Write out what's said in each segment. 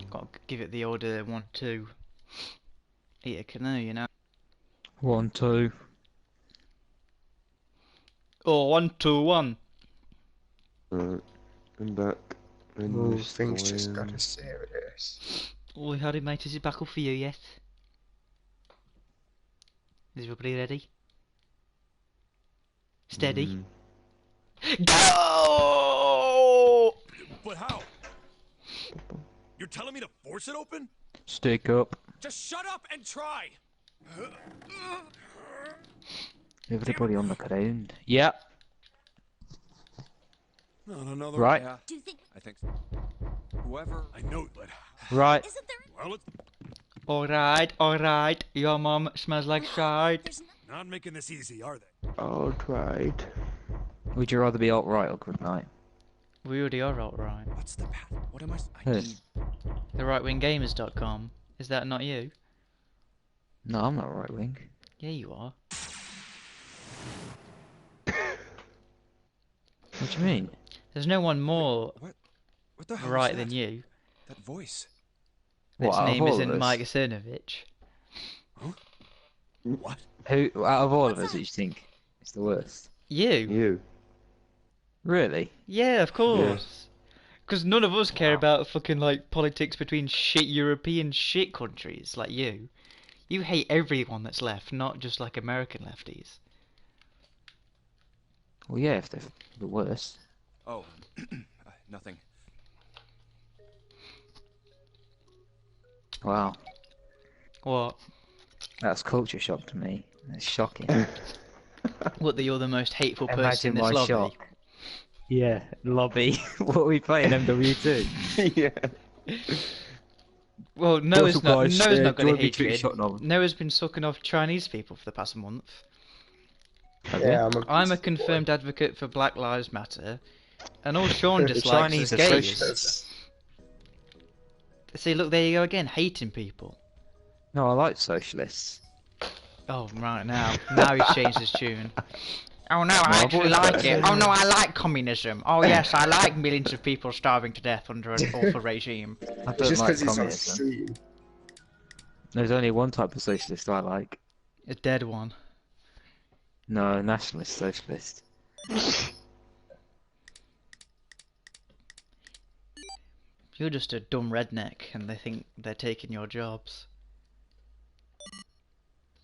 Got to give it the order 1, 2. Eat a canoe, you know. 1, 2. Oh, 1, 2, 1. I'm back. Ooh, things just got serious. Oh, howdy, mate. Is it back up for you yet? Is everybody ready? Steady. Go! But how? You're telling me to force it open? Stick up. Just shut up and try! Everybody on the ground. Yep. Not another. Right. Yeah, do you think? I think so. Whoever. I know, but. Right. Isn't there? Well, it's Alright. Your mum smells like shite. not making this easy, are they? Alright. Would you rather be alt-right or good night? We already are alright. What's the path? What am I? Yes. The rightwinggamers.com. Is that not you? No, I'm not right wing. Yeah, you are. What do you mean? There's no one more What the hell right is than that? you. That voice. What, Its out of name all of isn't us? Mike Cernovich. What? Who, out of all of us, do you think is the worst? You? You. Really? Yeah, of course. Because none of us care about fucking like politics between shit European shit countries like you. You hate everyone that's left, not just like American lefties. Well, yeah, if they're the worst. Oh, nothing. Wow, What? that's culture shock to me. That's shocking. What, that you're the most hateful person in Imagine this my lobby? shock. Yeah, lobby. What are we playing, MW2? Yeah. Well, Noah's What's not, up, guys? Noah's not do you got a want me to hatred. shot now? Noah's been sucking off Chinese people for the past month. Yeah, I'm a confirmed advocate for Black Lives Matter. And all Sean dislikes Chinese is are gays. socialists. See, look, there you go again, hating people. No, I like socialists. Oh, right, now he's changed his tune. Oh no, I I've actually always like liked it. it. Oh no, I like communism. Oh yes, I like millions of people starving to death under an awful regime. I It's don't just like because he's on communism. stream. There's only one type of socialist I like. A dead one. No, nationalist socialist. You're just a dumb redneck, and they think they're taking your jobs.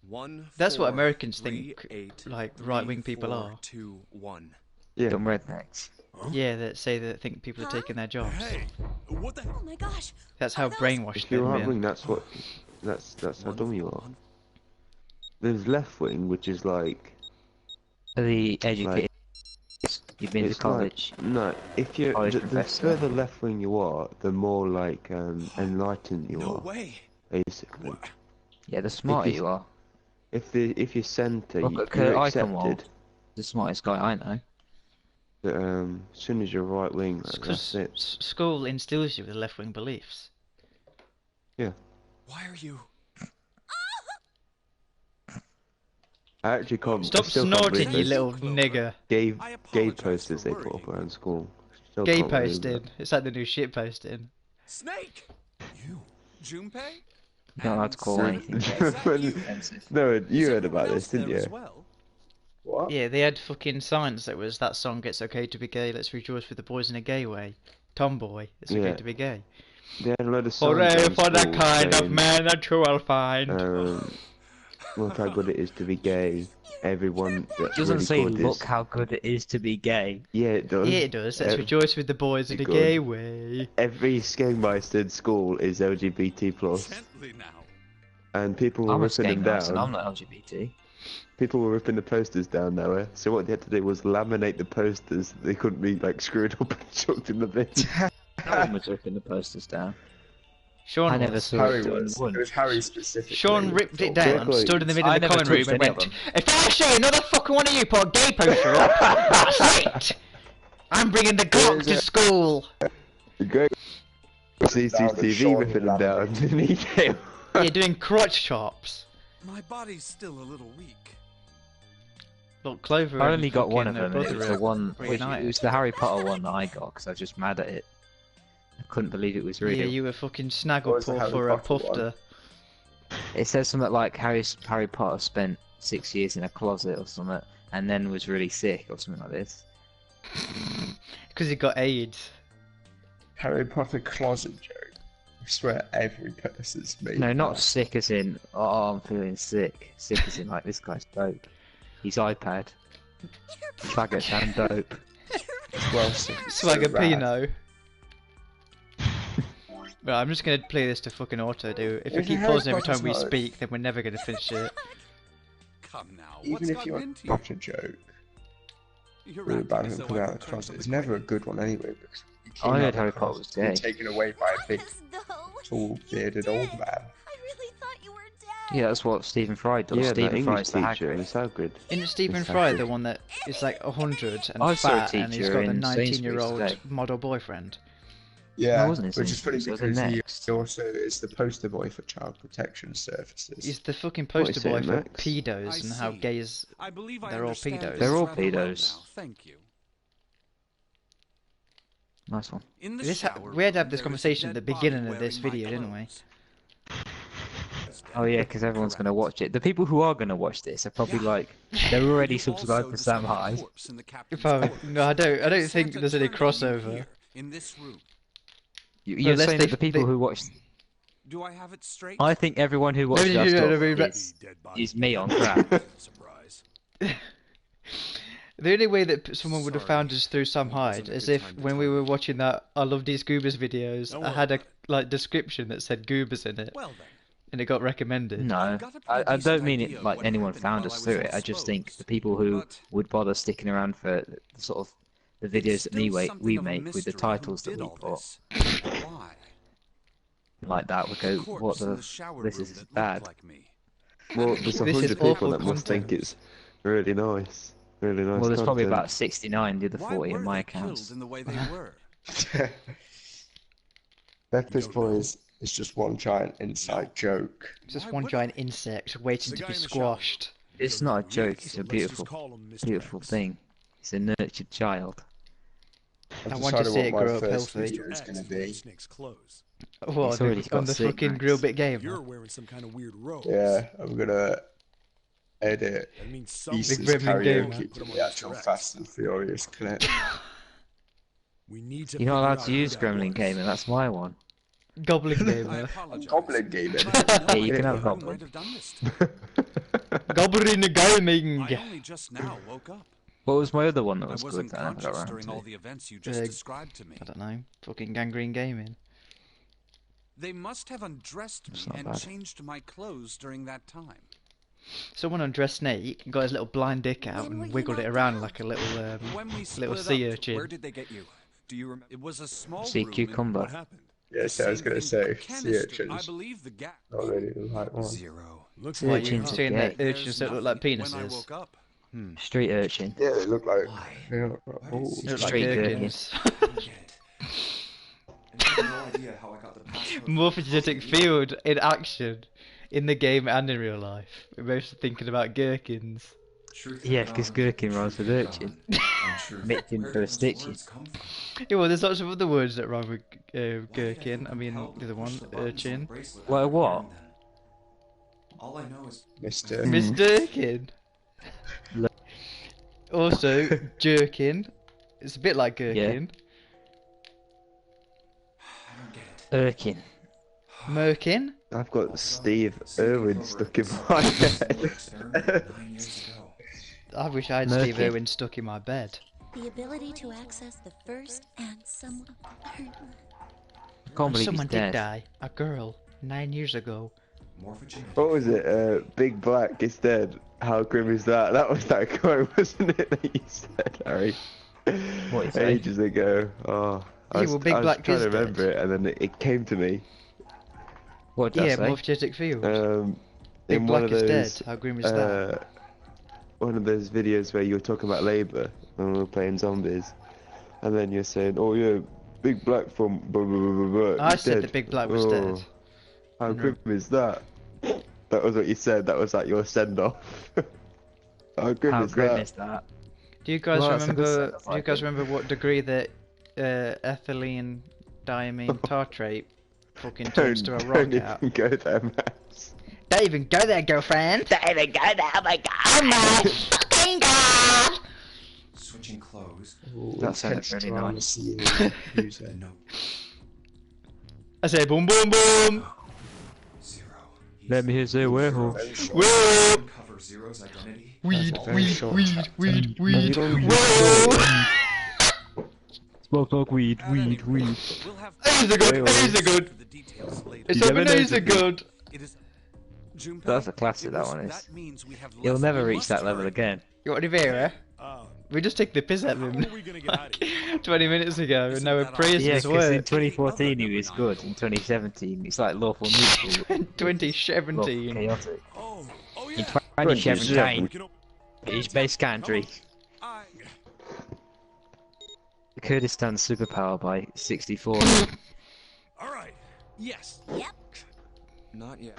1, That's what 4, Americans 3, think, 8, like, 3, right-wing people 4, are. 2, 1. Yeah. Dumb rednecks. Huh? Yeah, that say that think people are taking their jobs. Hey, what the hell? Oh my gosh. That's how that was- brainwashed If they've you're right been. wing, that's how dumb you are. There's left wing, which is like. The educated. You've been to It's college. like, no, if you're College the professor. further left wing you are, the more like enlightened you No are, way. basically. What? Yeah, the smarter you- you are. If you're centre, Look at you're Kurt accepted. Eichenwald. The smartest guy I know. But as soon as you're right wing, that's Because it. school instills you with left-wing beliefs. Why are you? I actually can't. Stop I still can't snorting, believe you those little nigger. Gay I gay apologize posters for they put up worrying. around school. Still Gay can't believe posting. It's like the new shit posting. Snake! You. Junpei? You're not allowed to call that. anything. Is that you? Offensive. No, Is you heard everyone about else this, didn't there you? as well? What? Yeah, they had fucking signs that was that song "It's Okay to Be Gay, Let's Rejoice with the Boys in a Gay Way." Tomboy, it's okay Yeah. to be gay. They had a load of signs Hooray around for the school kind of saying, man that you will find. look how good it is to be gay. Everyone It that's doesn't really say, good look is... how good it is to be gay. Yeah, it does. Yeah, it does. Let's rejoice with the boys in a good. gay way. Every Skegmeister in school is LGBT+, Gently now. and people were I'm a ripping them Skegmeister and down. I'm not LGBT. People were ripping the posters down now, so what they had to do was laminate the posters. They couldn't be like screwed up and chucked in the bin. No one was ripping the posters down. Sean I never was. saw Harry it doing was. one. It was Harry specifically. Sean ripped it down, Exactly. stood in the middle I of the never common room touched and any of went, them. "If I see another fucking one of you put a gay poster up, that's it! I'm bringing the Glock to school!" Great. CCTV Sean ripping them down laminated. underneath him. You're doing crotch chops. My body's still a little weak. Look, Clover I and only got one of fucking them, and it brother was are the one. reunited. It was the Harry Potter one that I got because I was just mad at it. couldn't believe it was real. Yeah, you were fucking What snaggle was the pull Harry for a Potter one? pufter. It says something like Harry Potter spent 6 years in a closet or something, and then was really sick or something like this. Because he got AIDS. Harry Potter closet joke. I swear every person's made No, not that. sick as in, oh, I'm feeling sick. Sick as in, like, this guy's dope. He's iPad. Faggot and dope. Well, so Swagger rad. Pino. Right, I'm just gonna play this to fucking auto do. If we If keep Harry pausing every Potter's time we not- speak, then we're never gonna finish it. Come now, Even what's if you gotten want into to you? watch a joke, You're really acting bad as and though put it I out of can the turn closet. something It's never a quickly. good one anyway because he I came out heard of the Harry Potter closet was and gay. taken away by a big, tall, bearded old man. I really thought you were dead. Yeah, that's what Stephen Fry does. Yeah, that Stephen English Fry's the teacher Hagrid. was so good. Isn't Stephen It's Fry Hagrid. the one that is like 100 and I saw a fat and he's teacher got a in 19-year-old Sainsbury's today. model boyfriend? Yeah, No, wasn't it? which is funny It was in because he Next. also is the poster boy for Child Protection Services. He's the fucking What is poster it, boy for Max? pedos I and how see. gays. I believe I They're all understand pedos. this They're all rather well pedos. now, thank you. Nice one. In the This shower we had to have room, this there is a conversation at the dead beginning body of this wearing my video, didn't we? clothes. Oh yeah, because everyone's going to watch it. The people who are going to watch this are probably Yeah. like, they're already You subscribed also to Sam discovered a Hyde. corpse in the captain's If I, quarters. no, I don't think Santa there's any turned on you crossover. here, in this room. You're Unless saying they- that the people they- who watch... Do I have it straight? I think everyone who watches No, that no, no, stuff no, is, Dead body. is me on crack. Surprise. The only way that someone would have Sorry. found us through Sam It wasn't Hyde a is good if time to when we tell were you. watching that I Love These Goobers videos, Don't I worry had a about it. like description that said Goobers in it, Well then. and it got recommended. No, got a pretty I don't decent mean idea it of like what anyone happened found while us I was through it. I just think the exposed, people who but would bother sticking around for the sort of the it's videos that still we something of a make with the mystery who titles that did we all put this. Why? like that would go, Corpse what in the, the shower this room is that looked bad. like me. Well, there's This is 100 awful people that must think content. it's really nice. Really nice. Well, there's probably content. about 69, the other Why 40 were in my they accounts. killed in the way they were? Bepis don't Boys is just one giant inside joke. Just Why one would giant I? insect waiting the to guy be in the shower. squashed. It's not a joke, it's a beautiful, beautiful X. thing. It's a nurtured child. I've I want to decided see what it my grow up first healthy. video is going to be. Snake's clothes. What, It's already on got the sick, fucking Max. Grill Bit Gamer? You're wearing some kind of weird robe. Yeah, I'm going to edit That means someone Easter's Big Gremlin Gamer. karaoke to the actual Fast and Furious clip. We need to You're not figure allowed out to who use that Gremlin was. Gamer, that's my one. Goblin I Gamer. apologize. Goblin Gaming. But I had no Yeah, you can idea have who Goblin. might have done this to me. Goblin Gaming! I only just now woke up. What was my other one that I was good wasn't that I never got conscious around during to? all the events you just Uh, described to me. I don't know. Fucking Gangrene Gaming. They must have undressed me That's not and bad. changed my clothes during that time. Someone undressed Snake, got his little blind dick out When were and you wiggled it knocked around out? like a little When we little split sea up, urchin. where did they get you? Do you remember? It was a small Sea room. cucumber. What happened? Yeah, so I was going to say, sea I urchins. believe the gap. Not really the right one. Zero. Looks Sea Like urchins you're are saying that gay. urchins that look like When I penises. woke up. Street urchin. Yeah, they look like. Why? They look like Why did balls. she- They look like Street gherkins. Morphogenetic Morphogenetic field in action. In the game and in real life. We're mostly thinking about gherkins. Yeah, because gherkin rhymes with urchin. Mixed for a stitching. Yeah, well, there's lots of other words that rhyme with gherkin. I mean, the other one, urchin. Well, what? All I know is Mr. Miss Durkin. Look. Also, jerkin. It's a bit like gherkin. I don't get it. Urkin. Merkin. I've got Steve Irwin stuck in my head. 9 years ago. I wish I had Steve Merkin. Irwin stuck in my bed. The ability to access the first and somewhat I can't believe he's Someone did dead. die. A girl. 9 years ago. Morphogenetic. What was it? Big Black is dead. How grim is that? That was that quote, wasn't it, that you said, Harry? What you say? Ages ago. Oh, Yeah, well, Big I was Black trying is to remember dead. it, and then it came to me. What did Yeah, I say? morphogenetic field. In Big one Black of is those, dead. How grim is that? one of those videos where you were talking about Labour when we were playing zombies, and then you're saying, "Oh yeah, Big Black from blah blah blah blah." blah I is said dead." that Big Black was Oh, dead. How Mhm. grim is that? That was what you said. That was like your send off. How grim How is grim that? is that? Do you guys Well, that's a good remember? sentence, Do you I guys think. remember what degree that ethylene diamine tartrate fucking talks to a rock Don't out. even go there, Max. Don't even go there, girlfriend. Don't even go there. Oh my god. Oh my fucking god. Switching clothes. Ooh, That sounded intense really drama nice. scene music. No. I say boom, boom, boom. Zero. Let me hear say where. Very short. Whoa. Uncover Zero's identity. Weed, very weed, short weed, chapter. weed, No, weed. you don't Whoa. Smoke weed, At any weed, rate, weed. We'll have These are good, these are good. the details later. It's You never know, these are good. It is Junpei, That's a classic, it that was- one is. That means we have You'll less never we reach must that level hurry. again. You want Rivera? We just take the piss out of him How are we gonna get out of here? 20 minutes ago, and Isn't now we're that praising Yeah, his because in work. 2014 he was good. In 2017 it's like lawful neutral. 2017. Chaotic. Oh, oh In yeah. 2017 We can op- he's base country. I- Kurdistan's superpower by 64. All right. Yes. Yep. Not yet.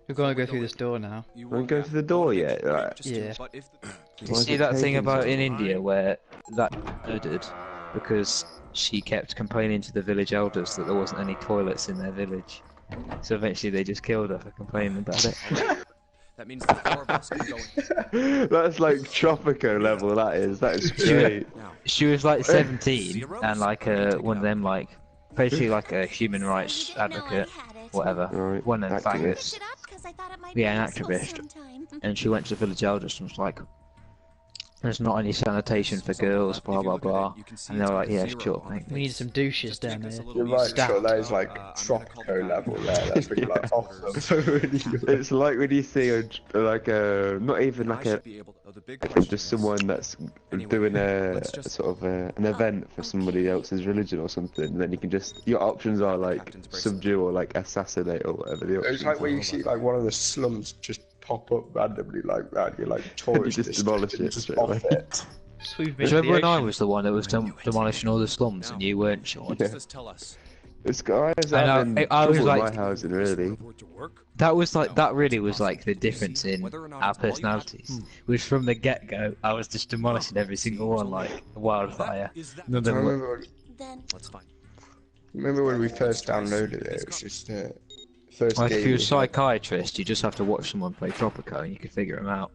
We're going to go through this door now. You Wanna won't go have to the door one yet? extra Right. just Yeah. to- But if the... You Why is see it that thing taking about so in long? India where that murdered because she kept complaining to the village elders that there wasn't any toilets in their village. So eventually they just killed her for complaining about it. That means the four of us can go in. That's like Tropico level, that is. That is great. Now, She was like 17 Zeros? and like one of them like basically like a human rights advocate, whatever, Right, one of them activist. faggots. Yeah, an activist. And she went to the village elders and was like, "There's not any sanitation for girls, blah blah blah." And they were like, "Yeah, sure, thank We need some douches down make us a there. little You're right, Stat. sure, that is like I'm gonna call the Tropico guy level who- there. That's really like awesome. It's like when you see not even I like should be able to- oh, the big just question is- someone that's Anyway, doing let's just- sort of an event for somebody else's religion or something, and then you can just your options are like Captain's bracelet. subdue or like assassinate or whatever the options It's like when are. you see like one of the slums just pop up randomly like that. You're like tourist just district demolish and you it just straight off away. it. Sweep Do into you the remember when I ocean. was the one that was demolishing all the slums and you weren't sure? What does this tell us? This guy is I know, having I was trouble with like- my housing, really. Report to work? That was like that really was like the difference in our personalities. Was from the get go, I was just demolishing every single one like a wildfire. Is that None of I them were- remember, Then Let's find. remember when we first downloaded it? It was just first Like game. if you're a we had. psychiatrist, you just have to watch someone play Tropico and you can figure them out.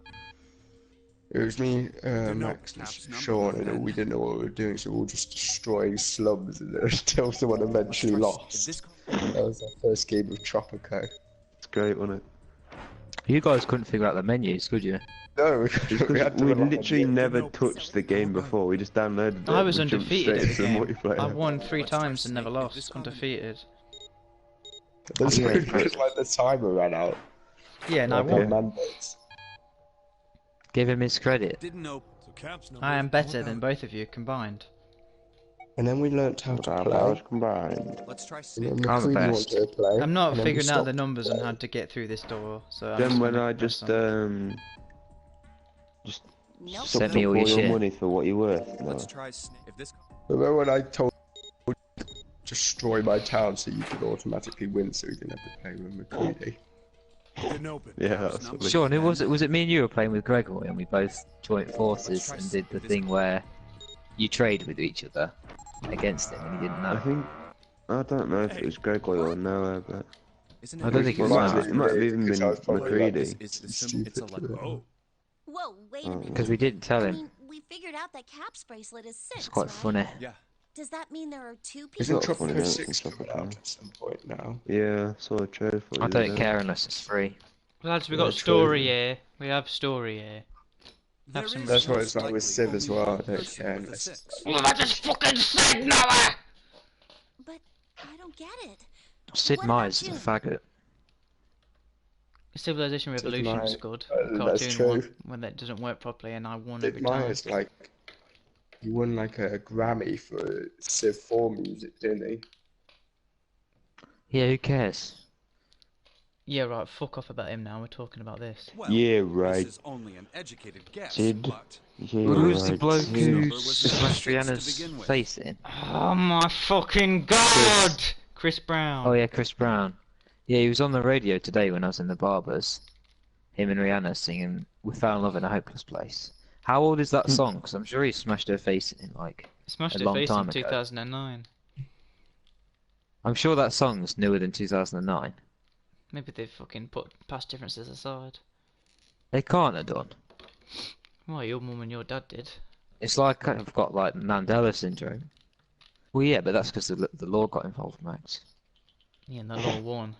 It was me, note, Max, and Cap's number, Sean, and then. we didn't know what we were doing, so we were just destroying slums until someone eventually Did lost. this- That was our first game of Tropico. It's great, wasn't it? You guys couldn't figure out the menus, could you? No, Because we had to we rely on literally the- never touched the game before. We just downloaded it. I was we jumped undefeated straight at the into game. multiplayer. I won 3 times and never lost. Undefeated. That's Yeah, because like the timer ran out. Yeah, and I Like, our won. mandates. Give him his credit. Didn't know. So Cap's number. I am better than both of you combined. And then we learnt how to Our play. powers combined. Let's try And snake. then I'm the McQueen best. wanted to play. I'm not and then we figuring out the stopped numbers on how playing. to get through this door, so I'm Then just when gonna I press just on. nope. Send sucked me up all all your your shit. money for what you're worth. No. Let's try snake. If this. Remember when I told you to destroy my town so you could automatically win so you didn't have to play with McCready? Didn't open. Yeah, Cap's that's number. what Sean, who was it? Was it me and you were playing with Gregory and we both joined forces and did the thing where you trade with each other against him and he didn't I know? think I don't know if it was Gregory or Noah, but Isn't I don't think it well, was it Noah. might have even Because been I was probably like, McCready. It's the symbol. It's a Stupid. letter. Oh. Whoa, wait a minute. Because we didn't tell I him. mean, we figured out that Cap's bracelet is 6, It's quite right? funny. Yeah. Does that mean there are 2 people? Isn't not funny, Tropico no, 6 it's not coming funny. out at some point now? Yeah, I saw a trailer for it. I the other don't day. care unless it's free. Lads, we Yeah, got true. story here. We have story here. There some- is That's what most it's like with likely Civ as only well, one I don't person care with a unless- six. Well, I just fucking said Noah! But I don't get it. Sid What about Meier's a you? faggot. Civilization Revolution was Meyer- good. The that's cartoon true. one, when that doesn't work properly, and I won Sid every time. Meier's like, he won like a Grammy for Civ 4 music, didn't he? Yeah, who cares? Yeah, right, fuck off about him now, we're talking about this. Well, Yeah, right. This is only an educated guess, Sid. but Yeah, Well, who's the right, bloke yeah. who number was smashed six to Rihanna's begin with. face in? Oh my fucking god! Chris Brown. Oh yeah, Chris Brown. Yeah, he was on the radio today when I was in the barbers. Him and Rihanna singing "We Fell in Love in a Hopeless Place." How old is that song? Because I'm sure he smashed her face in like Smashed a her long face time in ago. 2009. I'm sure that song's newer than 2009. Maybe they fucking put past differences aside. They can't have done. Well, your mum and your dad did. It's like I've got like Mandela syndrome. Well, yeah, but that's because the law got involved, Max. Yeah, and the law won.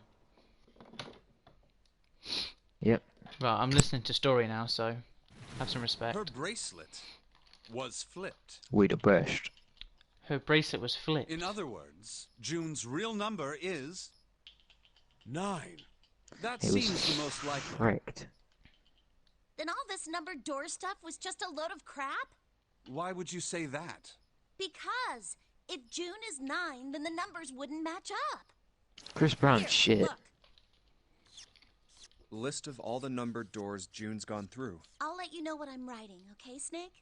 Yep. Right, I'm listening to story now, so have some respect. Her bracelet was flipped. We the best. Her bracelet was flipped. In other words, June's real number is 9. That It was seems the most likely. fricked. Then all this numbered door stuff was just a load of crap? Why would you say that? Because if June is 9, then the numbers wouldn't match up. Chris Brown Here, shit. Look, List of all the numbered doors June's gone through. I'll let you know what I'm writing, okay, Snake?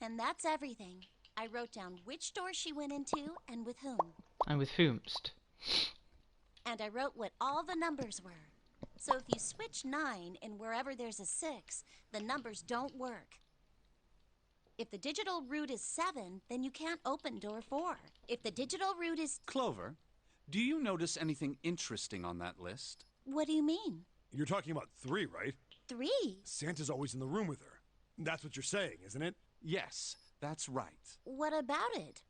And that's everything. I wrote down which door she went into and with whom. And with whomst. And I wrote what all the numbers were. So if you switch 9 and wherever there's a 6, the numbers don't work. If the digital root is 7, then you can't open door 4. If the digital root is... Clover, do you notice anything interesting on that list? What do you mean? You're talking about 3, right? 3? Santa's always in the room with her. That's what you're saying, isn't it? Yes, that's right. What about it?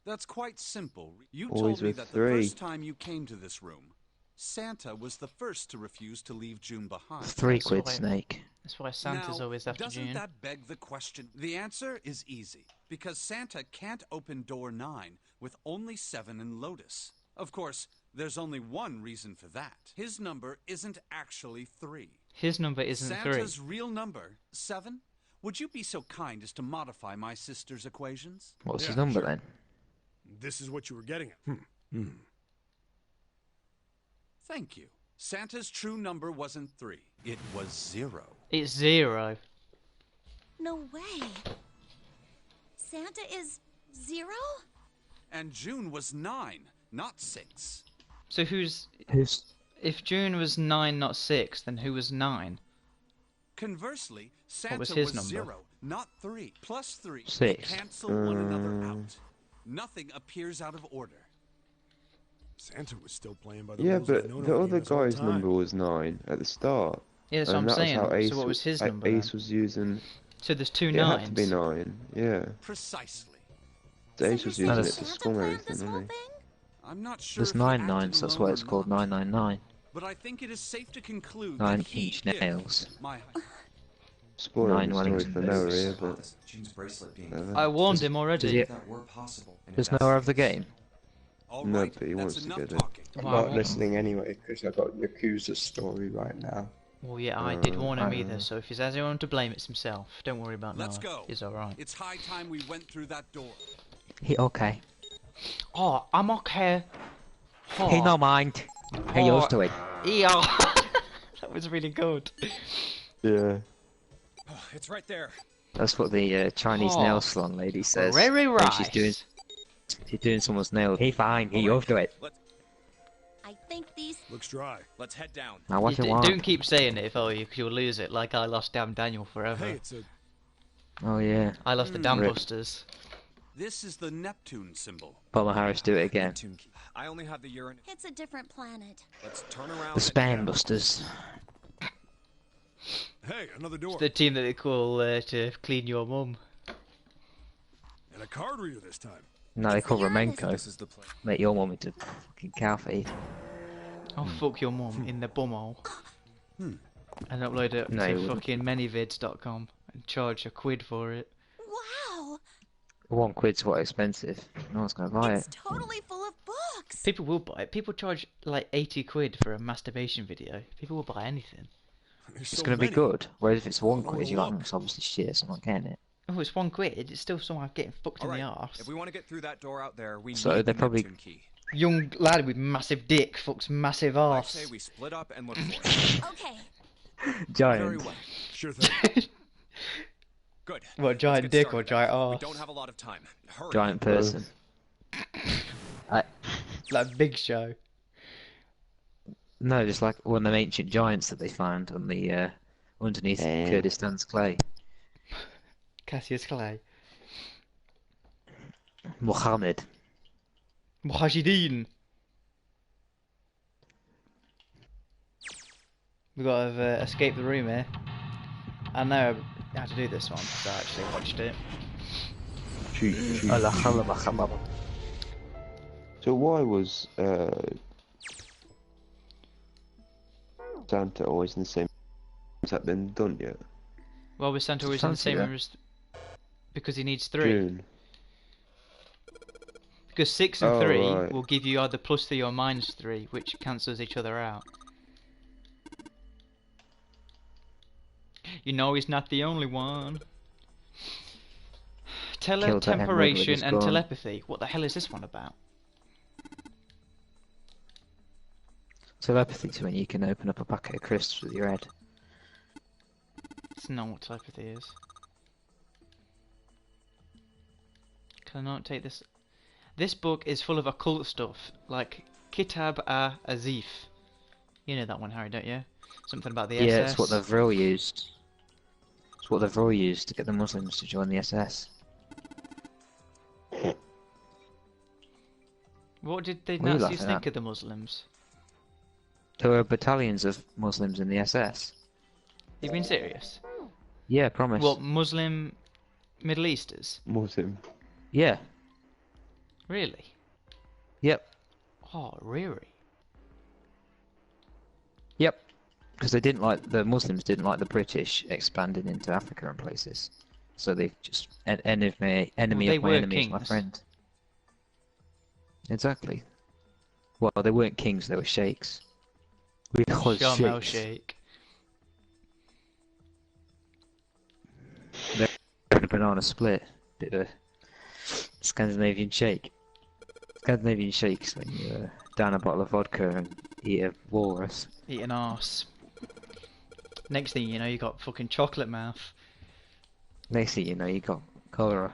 That's quite simple. You Always told me with that 3. the first time you came to this room, Santa was the first to refuse to leave June behind. 3 That's quid, why- Snake. That's why Santa's Now, always after doesn't June. that beg the question? The answer is easy, because Santa can't open door 9 with only 7 in Lotus. Of course, there's only one reason for that. His number isn't actually 3. His number isn't Santa's 3. real number, 7? Would you be so kind as to modify my sister's equations? What's his Yeah, number sure. then? This is what you were getting at. Thank you. Santa's true number wasn't 3. It was 0. It's 0. No way. Santa is 0? And June was 9, not 6. So who's... Who's... If June was 9, not 6, then who was 9? Conversely, Santa was his number? 0, not 3. Plus 3 6. cancel one another out. Nothing appears out of order. Santa was still playing by the Yeah, rules but that Nona the gave other us all the guy's time. number was 9 at the start. Yeah, that's what I'm and that saying. was how Ace, So what was his Ace number then? was using. So there's 2 It 9s. had to be 9. Yeah. Precisely. So Ace you're was saying using it that's- to Santa score planned everything, this whole wasn't he? thing? I'm not sure There's if he 9 acted nines, that's alone why or it's called not, 999. But I think it is safe to conclude 9 that he inch is nails. my Spoiling 9 the story Wellington for boots. Noah here, but June's bracelet being I warned him already. Does he- if that were possible. and Does if that's Noah the have the case, game? All No, right, but he that's wants to enough get it. talking. I'm Well, not listening anyway because I got Yakuza's story right now. Well, yeah, I did warn him I- either, so if he's has anyone to blame, it's himself. Don't worry about Let's Noah. go. He's alright. It's high time we went through that door. He okay. Oh, I'm okay. Oh, He no mind. He used to it. Yeah. That was really good. yeah. Oh, it's right there. That's what the Chinese Oh. nail salon lady says. Very when right. she's doing someone's nails. He fine. He used to it. I think these... Looks dry. Let's head down. Now what You you want? don't keep saying it if you'll lose it, like I lost Damn Daniel forever. Hey, it's a. Oh yeah. I lost the Damn Rip. Busters. This is the Neptune symbol. Palmer Harris, do it again. Neptune key. I only have the urine. It's a different planet. Let's turn around. The Spam Busters. Hey, another door. It's the team that they call to clean your mum. And a card reader this time. No, they It's call the Uranus. Romenko. This is the place. Make your mum into fucking cow feed. Oh, fuck your mum in the bumhole. And upload it No, you to wouldn't. fucking manyvids.com and charge £1 for it. Wow! £1's what expensive. No one's gonna buy It's it. totally full of books! People will buy it. People charge like £80 for a masturbation video. People will buy anything. There's It's so gonna be many. good. Whereas if it's £1, Oh, you're like, look. it's obviously shit, so I'm not getting it. Oh, it's £1. It's still somehow getting fucked All in the right. arse. If we want to get through that door out there, we So need they're the probably- Neptune key. Young lad with massive dick fucks massive I arse. say we split up and look for it. Okay, Very Giant. well. Sure thing. Good. What, Let's giant get dick started or giant then. arse? We don't have a lot of time. Hurry. Giant person. Like Big Show. No, just like one of them ancient giants that they found on the underneath Kurdistan's clay. Cassius Clay. Muhammad. Mujahideen. We gotta escape the room here. I know how to do this one because I actually watched it. Cheat. Allah khala makhababa. So why was Santa always in the same? Has that been done yet? Well, with Santa always in the Fancy same that. room because he needs 3. June. Because 6 and Oh, 3 right. will give you either +3 or -3, which cancels each other out. You know he's not the only one. Killed that N-word with his Teletemperation and gun. telepathy. What the hell is this one about? Telepathy to when you can open up a packet of crisps with your head. It's not what telepathy is. Can I not take this? This book is full of occult stuff, like Kitab Azif. You know that one, Harry, don't you? Something about the Yeah, SS. it's what the Vril used. It's what the Vril used to get the Muslims to join the SS. What did the What are you Nazis laughing think at? of the Muslims? There were battalions of Muslims in the SS. You been serious? Yeah, promise. What, Muslim Middle Easters? Muslim. Yeah. Really? Yep. Oh, really? Yep. Because they didn't like the Muslims didn't like the British expanding into Africa and places, so they just enemy Well, they of my were enemy is my kings. friend. Exactly. Well, they weren't kings; they were sheikhs. We call Sharm sheikhs. Sheikh. They're a banana split. Bit of a Scandinavian shake. Scandinavian shakes when you down a bottle of vodka and eat a walrus. Eat an arse. Next thing you know, you got fucking chocolate mouth. Next thing you know, you got cholera.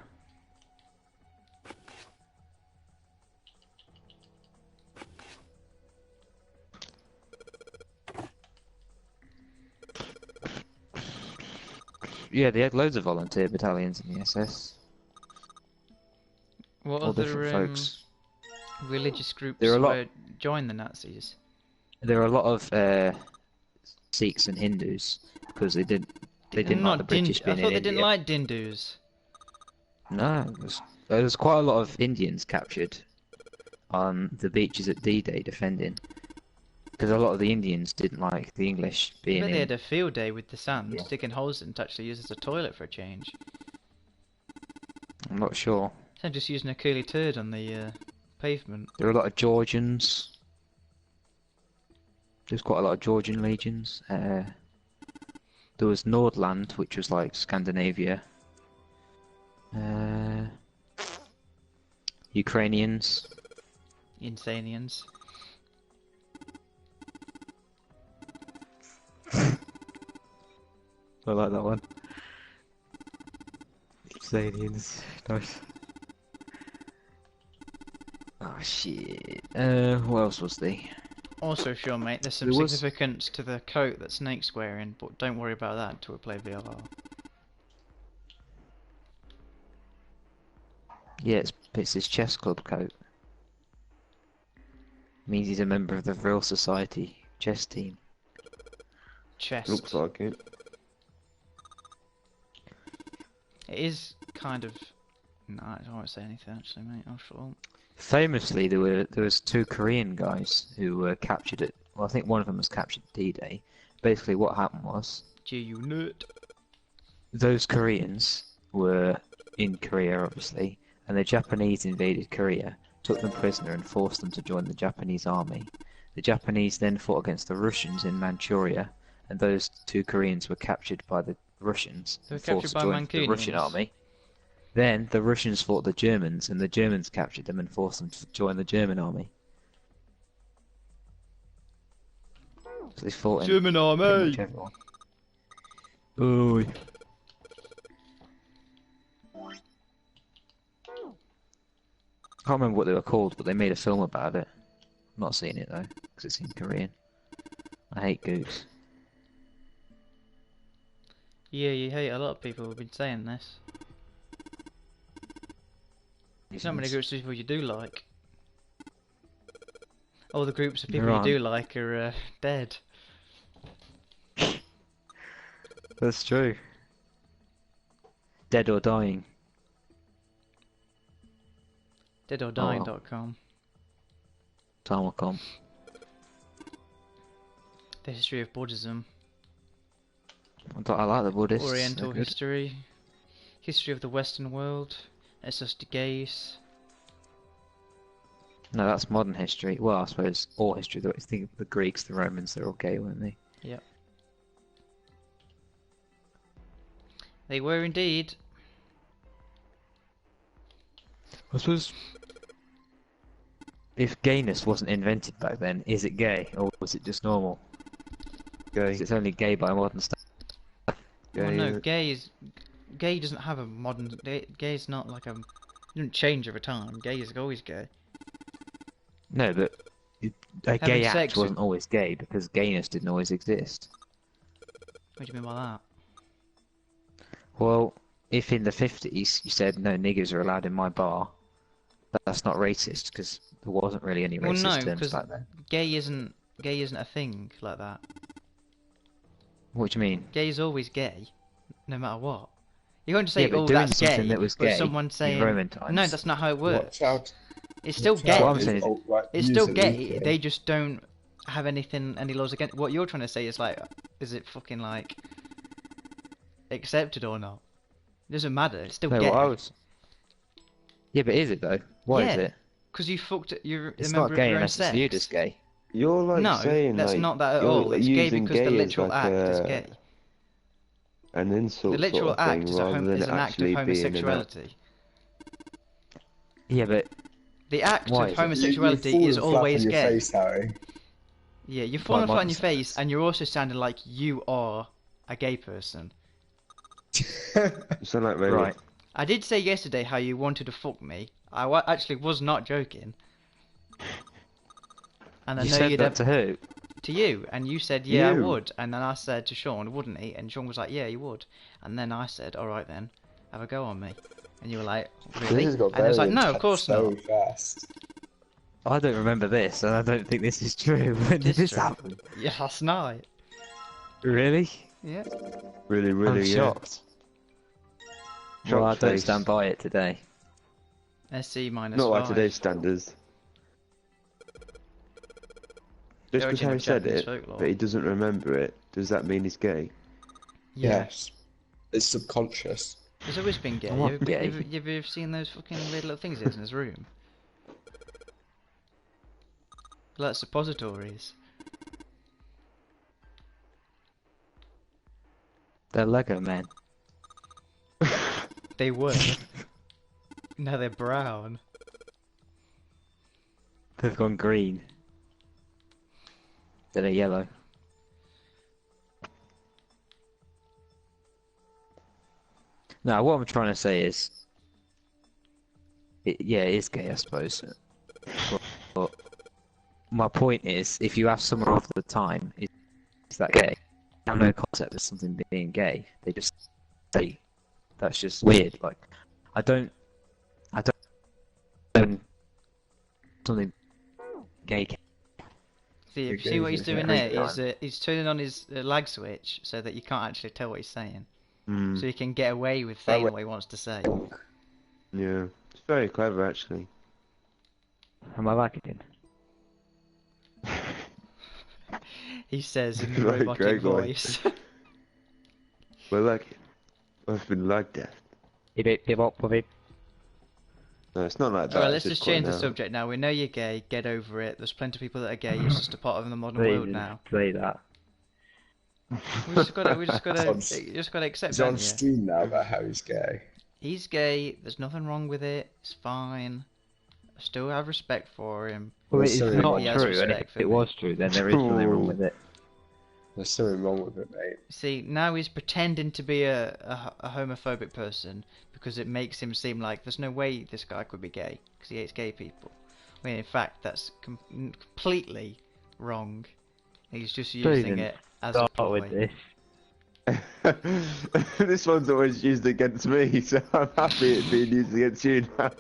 Yeah, they had loads of volunteer battalions in the SS. What All other different folks. religious groups There are a lot. joined the Nazis? There are a lot of Sikhs and Hindus because they didn't like the Not British I being thought in they didn't India. like Hindus. No, there's quite a lot of Indians captured on the beaches at D-Day defending because a lot of the Indians didn't like the English I being bet they in. had a field day with the sand, Yeah. sticking holes in to actually use as a toilet for a change. I'm not sure. Instead of just using a curly turd on the pavement. There are a lot of Georgians. There's quite a lot of Georgian legions. There was Nordland, which was like Scandinavia. Ukrainians. Insanians. I like that one. Ukrainians. Nice. Oh shit. What else was there? Also, sure, mate, there's some There was- significance to the coat that Snake's wearing, but don't worry about that until we play VLR. Yeah, it's his chess club coat. Means he's a member of the Royal Society chess team. Chest. Looks like it. It is kind of... No, I don't want to say anything actually, mate. I'll shut up. Famously, there was 2 Korean guys who were captured at. Well, I think one of them was captured at D-Day. Basically, what happened was You nut. those Koreans were in Korea, obviously, and the Japanese invaded Korea, took them prisoner, and forced them to join the Japanese army. The Japanese then fought against the Russians in Manchuria, and those 2 Koreans were captured by the Russians They were and forced captured to by join the Russian Mancunians. army. Then the Russians fought the Germans, and the Germans captured them and forced them to join the German army. So they fought in German pretty army! much everyone. Oi. I can't remember what they were called, but they made a film about it. I'm not seeing it though, because it's in Korean. I hate Goose. Yeah, you hate a lot of people who've been saying this. There's not many groups of people you do like. All the groups of people Right. you do like are dead. That's true. Dead or dying. Deadordying.com. Time will come. The history of Buddhism. I like the Buddhists. Oriental they're good. history. History of the Western world. Essos de Gays. No, that's modern history. Well, I suppose all history. Though, I think the Greeks, the Romans, they're all gay, weren't they? Yep. They were indeed. I suppose if gayness wasn't invented back then, is it gay or was it just normal? Gay. 'Cause it's only gay by modern standards. Well, no, yeah. gay doesn't have a modern. Gay is not like a. It doesn't change over time. Gay is always gay. No, but a Having gay sex act with- wasn't always gay because gayness didn't always exist. What do you mean by that? Well, if in the 50s you said no niggers are allowed in my bar, that's not racist because there wasn't really any Well, racist no, terms because back then. gay isn't a thing like that. What do you mean? Gay is always gay, no matter what. You can't just say, Yeah, but "Oh, doing that's something gay," that was but gay someone in saying, Roman times. "No, that's not how it works." Watch out. It's still Watch gay. out, What I'm these saying is- alt-right It's views still are gay. leaking. They just don't have any laws against. What you're trying to say is like, is it fucking like accepted or not? It doesn't matter. It's still No, gay. what I was. Yeah, but is it though? Why is Yeah. it? Because you fucked. You're It's a not member gay of your own unless it's viewed as sex. gay. You're like No, saying that's like not that at you're all. It's gay using because the gay as literal like act is gay. an insult The literal sort of act thing is, rather than is it an act of actually being an act. homosexuality. Yeah, but The act Why of is it? homosexuality You've is fallen flat always on your gay. face, Harry. Yeah, you're By falling flat on modern your face, standards. and you're also sounding like you are a gay person. You sound like really right. I did say yesterday how you wanted to fuck me. I actually was not joking. And I You know said you'd that have to who? to you, and you said yeah I You. would, and then I said to Sean, wouldn't he? And Sean was like, yeah he would, and then I said, all right then, have a go on me, and you were like, really? This has got And I was very like, no, of intense course so not. fast. I don't remember this, and I don't think this is true. When did It's this true. happen? Yeah, last night. Really? Yeah. really, I'm really, yeah. shocked. Well, I Shocked don't face. stand by it today. SC minus Not by 5. today's standards. Just because Origin of Harry said Japanese it, folklore. but he doesn't remember it, does that mean he's gay? Yeah. Yes. It's subconscious. It's always been gay. I'm not You've, gay. you've seen those fucking weird little things he has in his room? Like suppositories. They're Lego men. They were. Now they're brown. They've gone green. Then they're yellow. No, what I'm trying to say is, yeah, it is gay, I suppose. But my point is, if you ask someone all the time, is that gay? They have no concept of something being gay. They just say, that's just weird. Like, I don't something gay. See, You're if you see gay, what he's you're doing gay. there, he's turning on his lag switch so that you can't actually tell what he's saying. Hmm. So he can get away with saying what he wants to say. Yeah. It's very clever, actually. Am I lagging? He says in the Like robotic Greg, like. voice. We're like, I've been like death. No, it's not like that. Alright, it's let's just quite change the now. subject now. We know you're gay, get over it. There's plenty of people that are gay, it's just a part of the modern world now. Say that. We just gotta Sounds- you just gotta accept It's on that. Yeah. stream now about how he's gay. He's gay, there's nothing wrong with it, it's fine. I still have respect for him. Well, There's it's something not wrong- He has true, and respect if for it me. was true, then there is something wrong with it. There's something wrong with it, mate. See, now he's pretending to be a homophobic person because it makes him seem like there's no way this guy could be gay because he hates gay people. When in fact that's completely wrong. He's just using even it as a Start with ploy. this. This one's always used against me, so I'm happy it's being used against you now.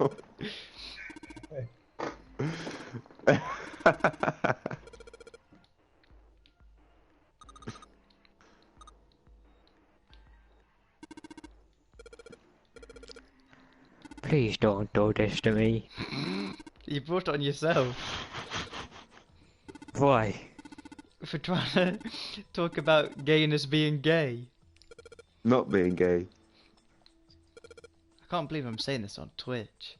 Please don't do this to me. You brought it on yourself Why? for trying to talk about gayness being gay. Not being gay. I can't believe I'm saying this on Twitch.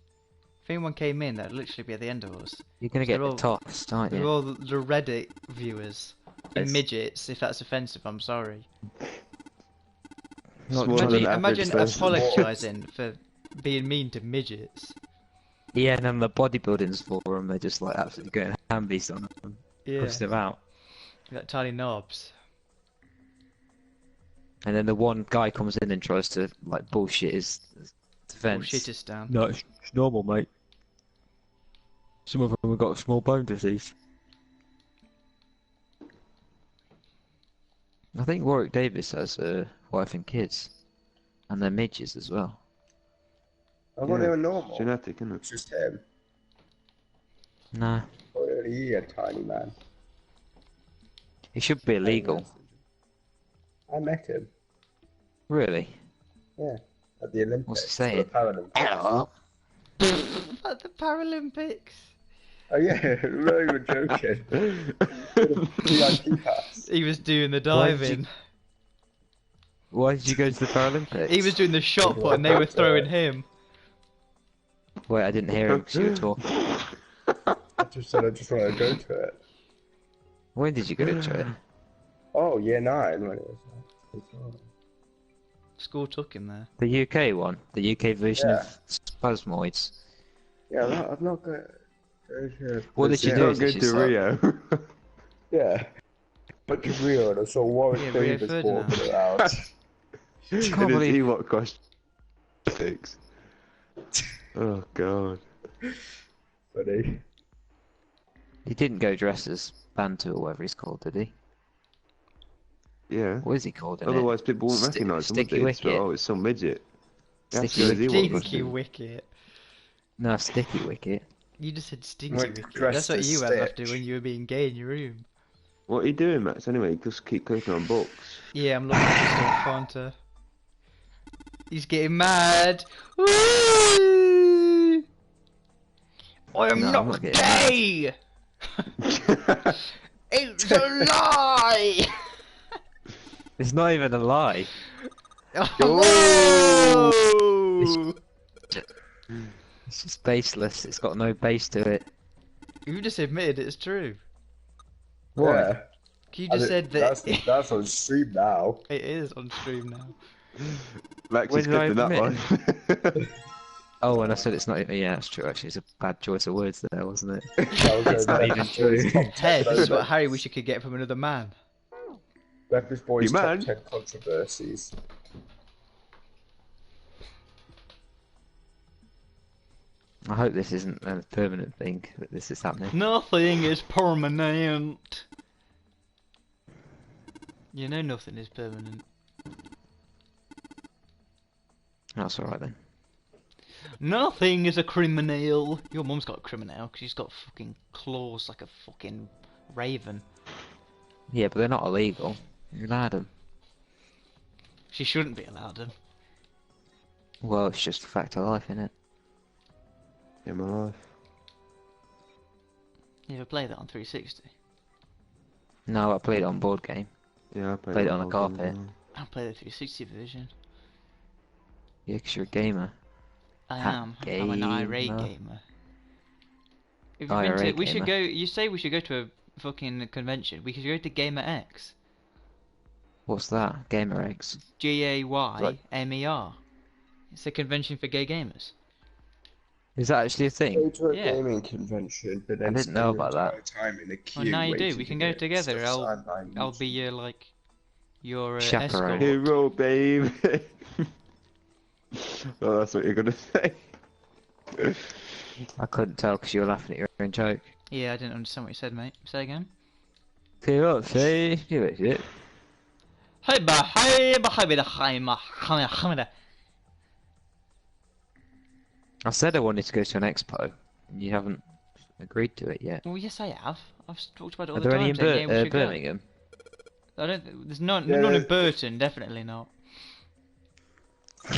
If anyone came in, that'd literally be at the end of us. You're gonna get They're all- tossed, aren't They're you? all the Reddit viewers. Yes. Midgets, if that's offensive, I'm sorry. Not Smaller to than me. average Imagine person. apologising for being mean to midgets. Yeah, and then the bodybuilding's forum, they're just like absolutely going ham beast on them. Yeah, Push them out. got tiny knobs. And then the one guy comes in and tries to like bullshit his defense. Shittistan. No, it's normal, mate. Some of them have got a small bone disease. I think Warwick Davis has a wife and kids, and they're midgets as well. I thought they were normal. Genetic, isn't it? It's just him. No, I thought only he a tiny man. it should be illegal. I met him. Really? Yeah. At the Olympics. What's he saying? or the Paralympics. Hello. At the Paralympics. Oh yeah, I'm not even joking. VIP pass. He was doing the Why did diving. Why did you go to the Paralympics? He was doing the shot put and they were throwing him. Wait, I didn't hear him because you were talking. I just said I just wanted to go to it. When did you go to it? Oh, year 9 when it was. School took him there. The UK one? The UK version Yeah. of Spasmoids? Yeah, I'm not going to. What did you You do? don't go Did you to say- Rio. Yeah. Went to Rio and I saw Warwick Yeah, Rio Davis Ferdinand. walking around. In his believe- Ewok cosmetics. Oh god. Funny. He didn't go dressed as Bantu or whatever he's called, did he? Yeah. What is he called? in it? Otherwise people wouldn't recognise him, would Sticky they? It's, Wicket. oh, it's some midget. You have to Sticky go as Wicket. Ewok Stinky costume. wicket. No, Sticky Wicket. You just said stinky Went wicket. dressed That's what as you had after Stitch. when you were being gay in your room. What are you doing, Max? Anyway, just keep clicking on books. Yeah, I'm looking at stuff, Fanta. He's getting mad. Woo! I am No, I'm not not getting gay! It's a lie! It's not even a lie. Oh! It's just baseless. It's got no base to it. You just admitted it's true. Why? Yeah. You just said that That's on stream now. it is on stream now. Max When is did I clipping that admit one. Oh, and I said it's not. Yeah, that's true. Actually, it's a bad choice of words there, wasn't it? It's not even true. Ted, this is what Harry wish he could get from another man. Bepis Boys You top man. 10 controversies. I hope this isn't a permanent thing that this is happening. Nothing is permanent. You know nothing is permanent. That's alright then. Nothing is a criminal. Your mum's got a criminal because she's got fucking claws like a fucking raven. Yeah, but they're not illegal. You're allowed them. She shouldn't be allowed them. Well, it's just a fact of life, innit? In my life. You ever play that on 360? No, I played it on board game. Yeah, I Played it on the the whole carpet. thing. I play the 360 version. Yeah, 'cause you're a gamer. I Ha, am. I'm an irate gamer. gamer. If you've been to, IRA we should gamer. go. You say we should go to a fucking convention. We could go to Gamer X. What's that? Gamer eggs. GAYMER. It's a convention for gay gamers. Is that actually a Go thing? to a Yeah. gaming convention, but then I didn't know spend your about that. entire time in a queue. Well, now you do. waiting We to can go get together. stuff signed by I'll be YouTube. your like your Chaperone. escort. Hero, babe. Oh, that's what you're gonna say. I couldn't tell because you were laughing at your own joke. Yeah, I didn't understand what you said, mate. Say again. Okay, what? Say, give it shit. Hey, hey, I said I wanted to go to an expo, and you haven't agreed to it yet. Well, yes, I have. I've talked about it all Are the there time. any in saying, yeah, we should go. Birmingham? I don't. There's none. Yeah. None in Burton. Definitely not.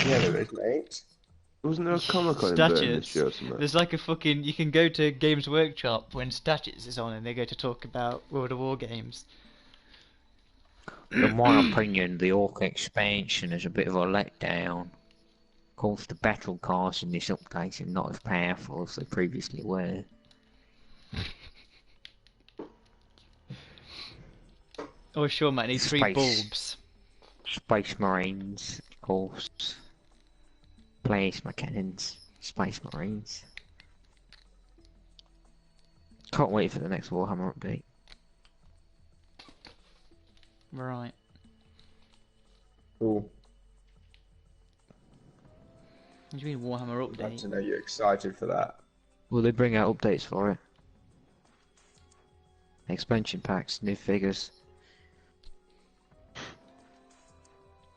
Yeah, there is, mate. Wasn't there a Comic-Con in Birmingham this Statutes. year or something? There's like a fucking. You can go to Games Workshop when Statutes is on, and they go to talk about World of War games. In my opinion, the Orc expansion is a bit of a letdown. Of course, the battle cards in this update are not as powerful as they previously were. Oh sure, mate. I need 3 Space. bulbs. Space Marines, of course. Plasma cannons. Space Marines. Can't wait for the next Warhammer update. Right. Cool. What do you mean Warhammer Glad update? to know you're excited for that. Will they bring out updates for it? Expansion packs, new figures.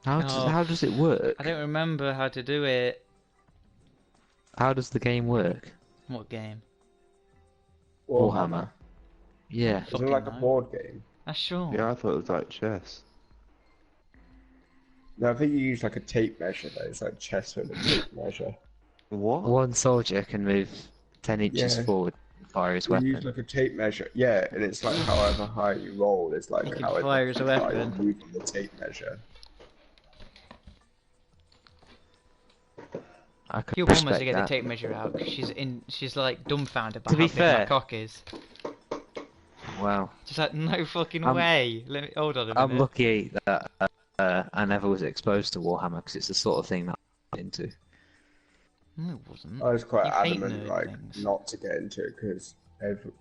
How does it work? I don't remember how to do it. How does the game work? What game? Warhammer. Yeah. Is it Fucking like a no. board game? Sure. Yeah, I thought it was like chess. No, I think you use like a tape measure though. It's like chess with a tape measure. What? One soldier can move 10 inches Yeah. forward and fire his You use weapon. like a tape measure. Yeah, and it's like however high you roll, it's like You can however fire his far you weapon. move on the tape measure. I could Your woman to respect get the that. tape measure out because she's like dumbfounded by To how be big my fair- cock is. Wow. Just like no fucking I'm- way. Let me hold on a minute. I'm lucky that I never was exposed to Warhammer because it's the sort of thing that I'm into. No, it wasn't. I was quite You hate adamant nerd like things. not to get into it because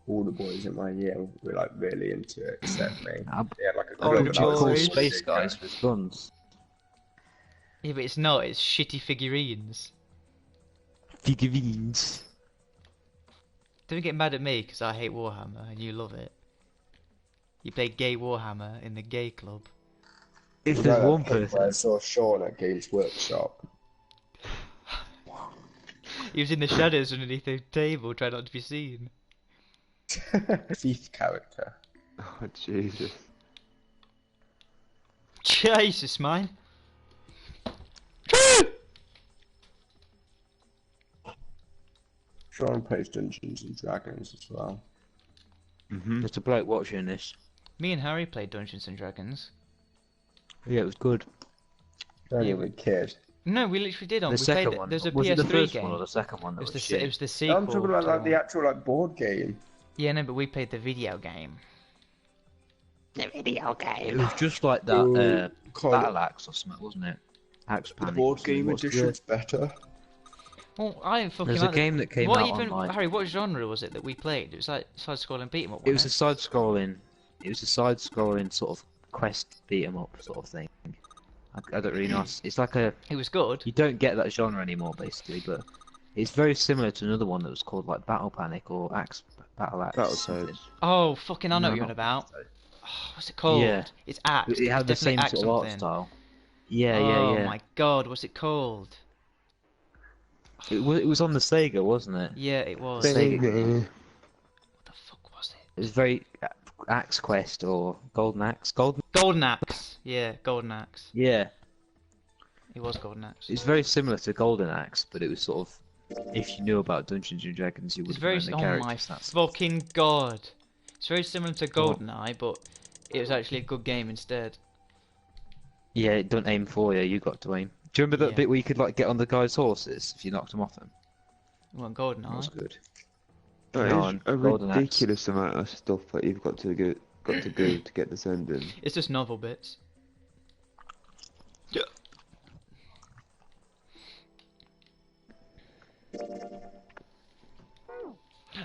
all the boys in my year were like really into it except me. I'm- They had like a Oh, club the and I was Cool boys. like, space guys with guns. Yeah, but it's not. It's shitty figurines. Figurines. Don't get mad at me because I hate Warhammer and you love it. You play gay Warhammer in the gay club. If You there's know one that clip where I person, saw Sean at Games Workshop. He was in the shadows underneath the table, trying not to be seen. Thief character. Oh, Jesus. Jesus, man. Sean plays Dungeons and Dragons as well. there's a bloke watching this. Me and Harry played Dungeons and Dragons. Yeah, it was good. Only Yeah, a kid. No, we literally did. The We second played. one. There was a Was PS3 it the first game. one or the second one that It was was the shit? it was the sequel. I'm talking about to like the one. actual like board game. Yeah, no, but we played the video game. The video It game. was just like that Ooh, Battle Axe or something, wasn't it? Axe The Panic. board or something. game What's the- edition's better. Well, I didn't fucking There's a like game that came what out even, online. Harry, what genre was it that we played? It was like side-scrolling beat 'em up. It was a Wasn't side-scrolling. It was a side-scrolling sort of quest beat 'em up sort of thing. I don't really know. It's like a. it was good. You don't get that genre anymore, basically, but it's very similar to another one that was called like Battle Panic or Battle Axe. something. Battletoads. Oh, fucking, I know No, what you're on not about. Battletoads. Oh, what's it called? Yeah. It's Axe. It had the It's same definitely sort of art Axe style. Yeah, something. yeah, yeah. Oh my god, what's it called? It was on the Sega, wasn't it? Yeah, it was. Sega game. What the fuck was it? It was very Axe Quest or Golden Axe. Golden Axe. Yeah, Golden Axe. Yeah, It was Golden Axe. it's very similar to Golden Axe, but it was sort of. If you knew about Dungeons and Dragons, you would It's have very. known the Oh characters. my That's- fucking god! It's very similar to GoldenEye, but it was actually a good game instead. Yeah, it don't aim for you. You got to aim. Do you remember that Yeah. bit where you could like get on the guy's horses if you knocked them off them? Well, That was GoldenEye. good. That No, is on a Golden Axe. ridiculous amount of stuff that you've got to do to get this ending. It's just novel bits. Yeah.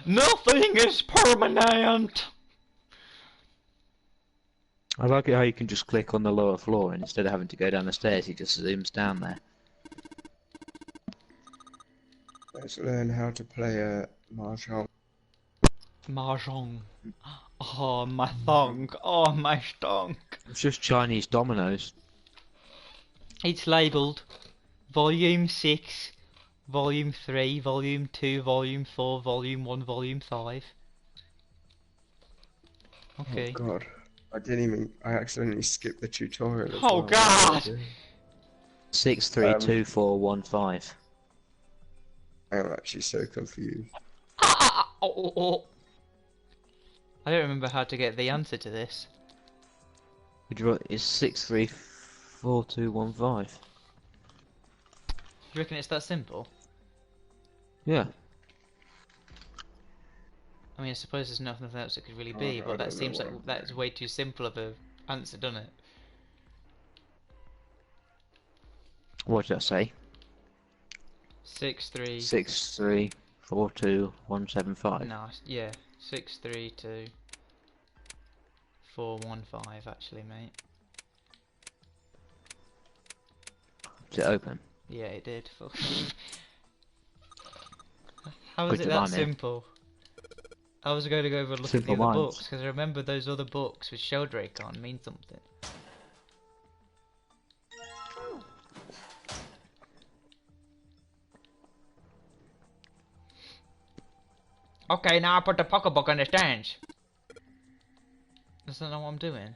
Nothing is permanent. I like it how you can just click on the lower floor and instead of having to go down the stairs, he just zooms down there. Let's learn how to play a mahjong. Mahjong. Oh, my thong. Oh, my stonk. It's just Chinese dominoes. It's labelled Volume 6, Volume 3, Volume 2, Volume 4, Volume 1, Volume 5. Okay. Oh god. I accidentally skipped the tutorial. as Oh, well. God! 632415. I'm actually so confused. I don't remember how to get the answer to this. It's 634215. Do you reckon it's that simple? Yeah. I mean, I suppose there's nothing else it could really Oh, be, no, I but that don't know seems what like I'm that's doing. way too simple of a answer, doesn't it? What did I say? 6-3. 6342175. No, yeah, 632-415. Actually, mate. Is it open? Yeah, it did. How is Good it to that mind, mate. simple? I was going to go over and look at the Simple other minds. books because I remember those other books with Sheldrake on mean something. Okay, now I put the pocketbook on the stand. Doesn't know what I'm doing.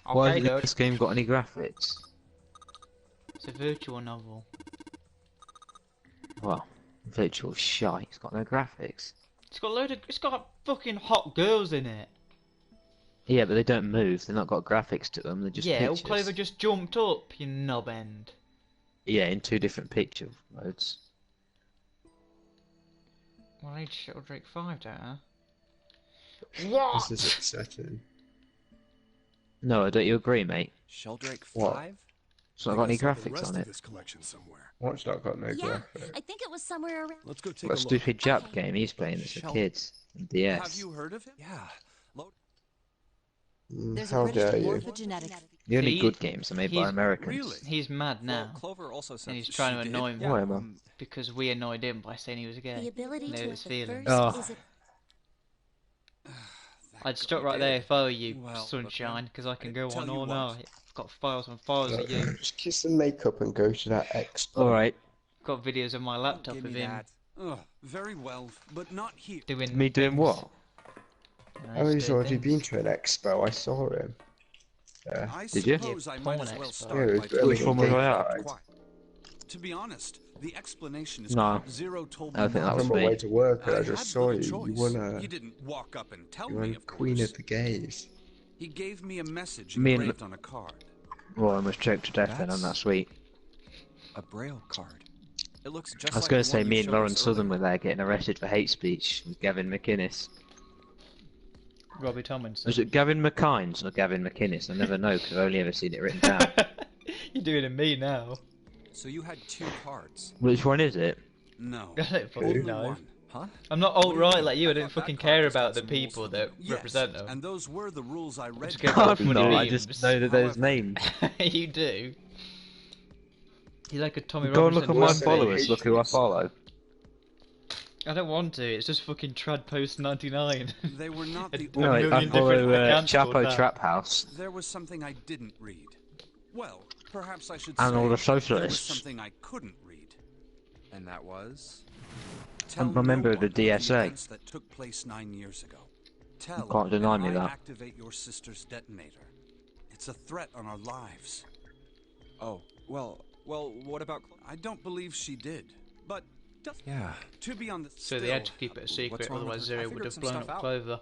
Why Okay, hasn't dude. this game got any graphics? It's a virtual novel. Well, virtual shite. It's got no graphics. It's got fucking hot girls in it. Yeah, but they don't move. They've not got graphics to them. They're just Yeah, pictures. Clover just jumped up, you knob end. Yeah, in 2 different picture modes. Well, I need Sheldrake 5, don't I? This is upsetting. No, don't you agree, mate? Sheldrake What? 5? It's not I got any guess I have the graphics rest on of it. this collection somewhere. What's not got no Yeah, graphics? I think it was somewhere around. Let's go take What a look. stupid Jap Okay. game he's playing as a Shel- kid. on DS. Have you heard of him? Yeah. Load. Mm, how dare you? The only See, good games are made by he's- Americans. Really? He's mad Well, now Clover also said and he's that trying she to did. annoy me Yeah, Why, man? because we annoyed him by saying he was The gay. ability No, to his have the feelings. first Oh. is a I'd stop right there if I were you, Well, sunshine, look, because I can I go tell on you all what. night. I've got files and files of Look, you. just kiss the makeup and go to that expo. Alright, Got videos on my laptop Give of me him that. Ugh, very well, but not here. doing me doing things. what? Oh, he's doing already been things. to an expo. I saw him. Yeah. I Did you? suppose I Yeah, might porn as well expo. start Yeah, by it's telling Which you one was what I happened at? quiet. To be honest, the explanation is No. Zero told I me think not that was I'm to. on my way me. to work and I had just saw little you. choice. You won He didn't walk up and tell you me, won of Queen course. of the Gays. He gave me a message Me and- engraved on a card. Well, I almost choked to death then on that That's- suite. A braille card. It looks just I was like going the to say one you me and showed Lauren us Southern earlier. were there getting arrested for hate speech with Gavin McInnes. Robbie Tomlinson. Was it Gavin McKines or Gavin McInnes? I never know because I've only ever seen it written down. You're doing it to me now. So you had 2 cards. Which one is it? No, I don't fucking only know. one. Huh? I'm not What do alt you right mean? like you. I I don't thought that fucking card care just about had the some rules people for that Yes, represent them. and those were the rules I read. Just you. go Oh off with no, the I just memes. know that those However- names. You do. You're like a Tommy Go and look Robinson. at my What's the name? followers, look who I follow. I don't want to. It's just fucking Trad Post 99. They were not the A No, only million I ones. follow different accounts called Chapo that. Trap House There was something I didn't read. Well, perhaps I should and say all the there was socialists. something I couldn't read. And that was? Tell I'm a member no of the one DSA. events that took place 9 years ago. Tell can't deny and me I that. activate your sister's detonator. It's a threat on our lives. Oh, well, what about Clover? I don't believe she did, but Yeah. to be on the So they had to keep it a what's secret, wrong with otherwise her? I Zero would figured have some blown stuff up out. Clover.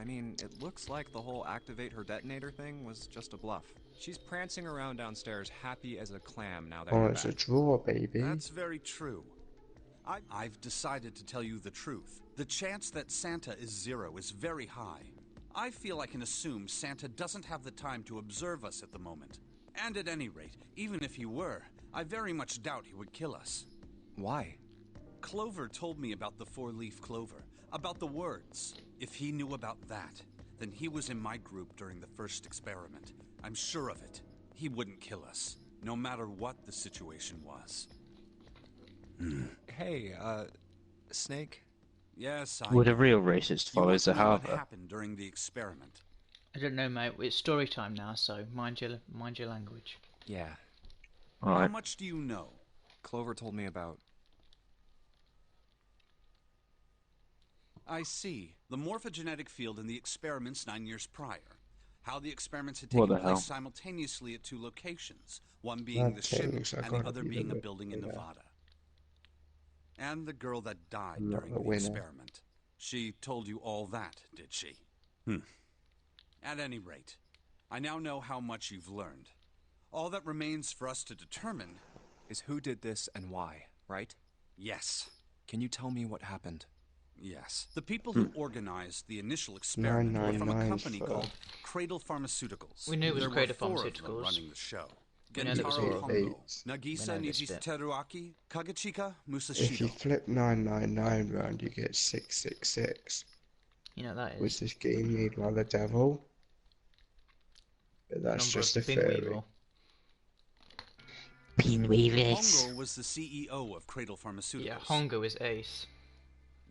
I mean, it looks like the whole activate her detonator thing was just a bluff. She's prancing around downstairs happy as a clam now that Oh, you're it's a back. drawer, baby. That's very true. I've decided to tell you the truth. The chance that Santa is Zero is very high. I feel I can assume Santa doesn't have the time to observe us at the moment. And at any rate, even if he were, I very much doubt he would kill us. Why? Clover told me about the 4-leaf clover, about the words. If he knew about that, then he was in my group during the first experiment. I'm sure of it. He wouldn't kill us, no matter what the situation was. Hey, Snake? Yes, I Would a know. real racist You follow want to know what Zahava? happened during the experiment. I don't know, mate. It's story time now, so mind your language. Yeah. How Alright. much do you know? Clover told me about... I see. The morphogenetic field in the experiments 9 years prior. How the experiments had What taken the hell? place simultaneously at 2 locations, one being the That ship thing's and the gotta other be the being a look- building in yeah. Nevada. And the girl that died Not during the the winner. experiment. She told you all that, did she? At any rate, I now know how much you've learned. All that remains for us to determine Is who did this and why, right? yes. Can you tell me what happened? Yes. The people who organized the initial experiment were from a 999 company for- called Cradle Pharmaceuticals. We knew it was there Cradle were 4 of them Pharmaceuticals. running the show. We know there was Gentaro 4 of them. Hongo, We Nagisa know this bit. Nijiteruaki, Kagachika If you Musashido. flip 999 round, you get 666. You know what that Was is. this game made by the devil? But that's Number just a of theory. Pinweevil. Hongo was the CEO of Cradle Pharmaceuticals. Yeah, Hongo is Ace.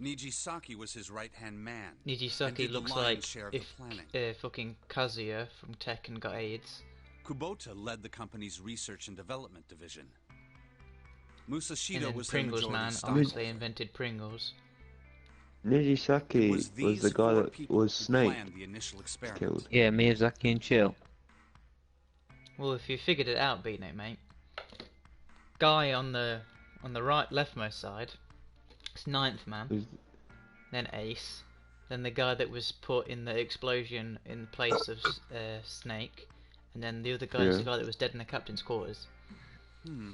Nijisaki was his right-hand man. and Nijisaki did the looks lion's like share of if the planning. fucking Kazuya from Tekken got AIDS. Kubota led the company's research and development division. And Musashido then was the Pringles majority Man stockholder. obviously invented Pringles. Nijisaki It was these the guy 4 that people was who Snake planned the initial experiment. killed. Yeah, Miyazaki and Chill. Well, if you figured it out, Beano, mate. Guy on the right, leftmost side, it's Ninth Man. Who's- Then Ace. Then the guy that was put in the explosion in place of Snake. And then the other guy is the Yeah. guy that was dead in the captain's quarters. Let He me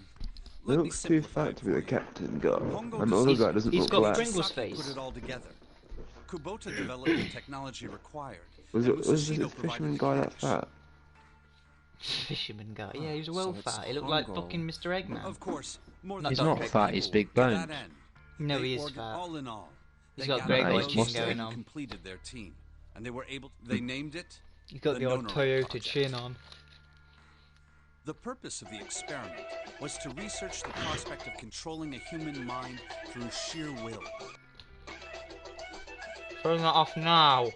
looks too simplify fat it to be the for you. captain guy. Hongo And the other He's- guy doesn't he's look got black. Pringles Nijisaki face. put it all together. Kubota developed the technology required. Was and it was Musashido this provided fisherman the guy that cash. fat? Fisherman guy. Yeah, he was so well it's fat. He looked like Hongo. fucking Mr. Eggman. Of course, more Not than He's Dr. not Eggman. fat, he's big To that boned. end, No, they he is fat. all in all, He's they got gathered Greg Nice, those muscle. together going and on. completed their team, and they were able. They named it. He's got the old Nonore Toyota Project. chin on. The purpose of the experiment was to research the prospect of controlling a human mind through sheer will. Turn that off now.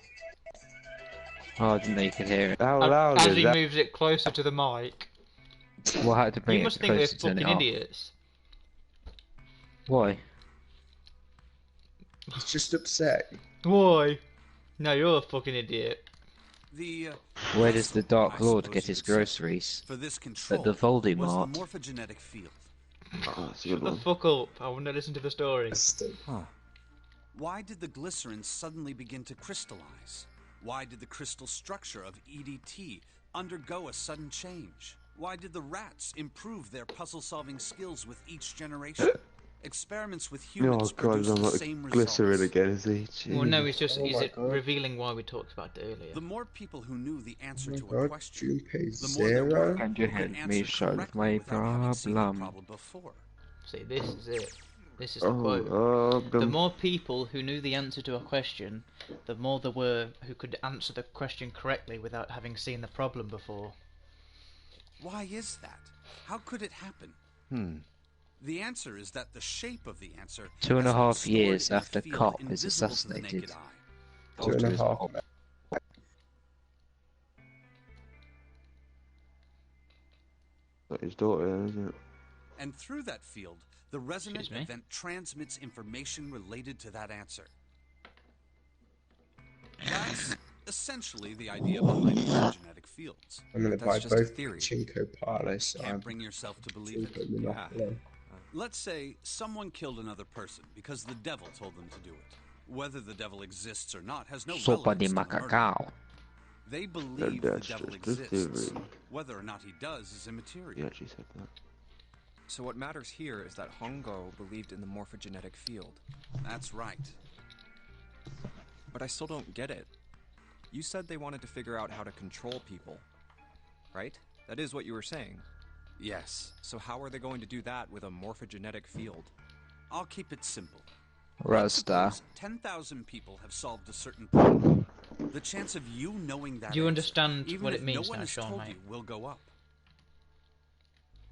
Oh, I didn't know you could hear it. How loud As is he that? moves it closer to the mic. Well, I had to bring You it must think they're closer to turn fucking it off. idiots. Why? He's just upset. Why? No, you're a fucking idiot. The Where does the vessel, Dark I Lord suppose get you his could say, groceries? for this control At the was Voldemort. the morphogenetic field. Oh, that's a good Shut the one. fuck up. I want to listen to the story. Huh. Why did the glycerin suddenly begin to crystallize? Why did the crystal structure of EDT undergo a sudden change? Why did the rats improve their puzzle-solving skills with each generation? Experiments with Oh humans god, produced I'm the like same glycerin results. again, is he? Well, no, Jeez. he's Oh he's my God. revealing why we talked about it earlier. The more people who knew the answer Oh my to a God, question, Junpei the more there were Zero? Can you who could help me answer solve correctly my without having seen the problem? problem before. See, this is it. This is the quote. Oh, The more people who knew the answer to a question, the more there were who could answer the question correctly without having seen the problem before. Why is that? How could it happen? The answer is that the shape of the answer 2.5 has been stored years in a after field Cop is invisible to the naked assassinated. eye. 2.5. Got his daughter, isn't it? And through that field, the resonant Excuse me? event transmits information related to that answer. That's essentially the idea behind morphogenetic fields. I'm gonna That's buy just a both theory. Chinko Palace, so Can't I'm bring yourself to believe it. Chinko Monopoly. Let's say someone killed another person because the devil told them to do it. Whether the devil exists or not has no Sopa de relevance to the murder. macacao. They believe that's the devil just a exists. theory. Whether or not he does is immaterial. He actually said that. So what matters here is that Hongo believed in the morphogenetic field. That's right. But I still don't get it. You said they wanted to figure out how to control people, right? That is what you were saying. Yes. So how are they going to do that with a morphogenetic field? I'll keep it simple. Rasta. Suppose 10,000 people have solved a certain problem. The chance of you knowing that Do you answer, understand even what if it means no one now, has Sean, told mate? you, will go up.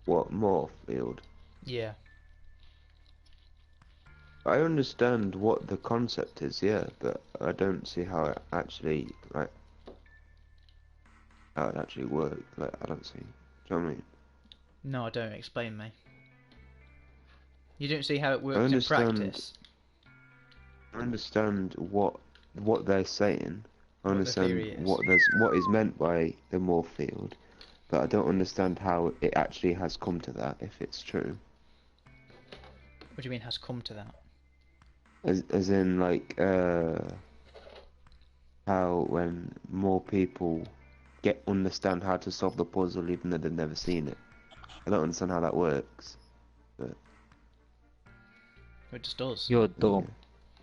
What, more field? Yeah. I understand what the concept is, yeah, but I don't see how it actually, like, how it actually works. Like, I don't see. Do you know what I mean? No, don't explain me. You don't see how it works in understand- practice. I understand what they're saying. I What the theory understand is. what is meant by the more field, but I don't understand how it actually has come to that if it's true. What do you mean has come to that? As in, like, how when more people understand how to solve the puzzle even though they've never seen it. I don't understand how that works. But It just does. You're dumb.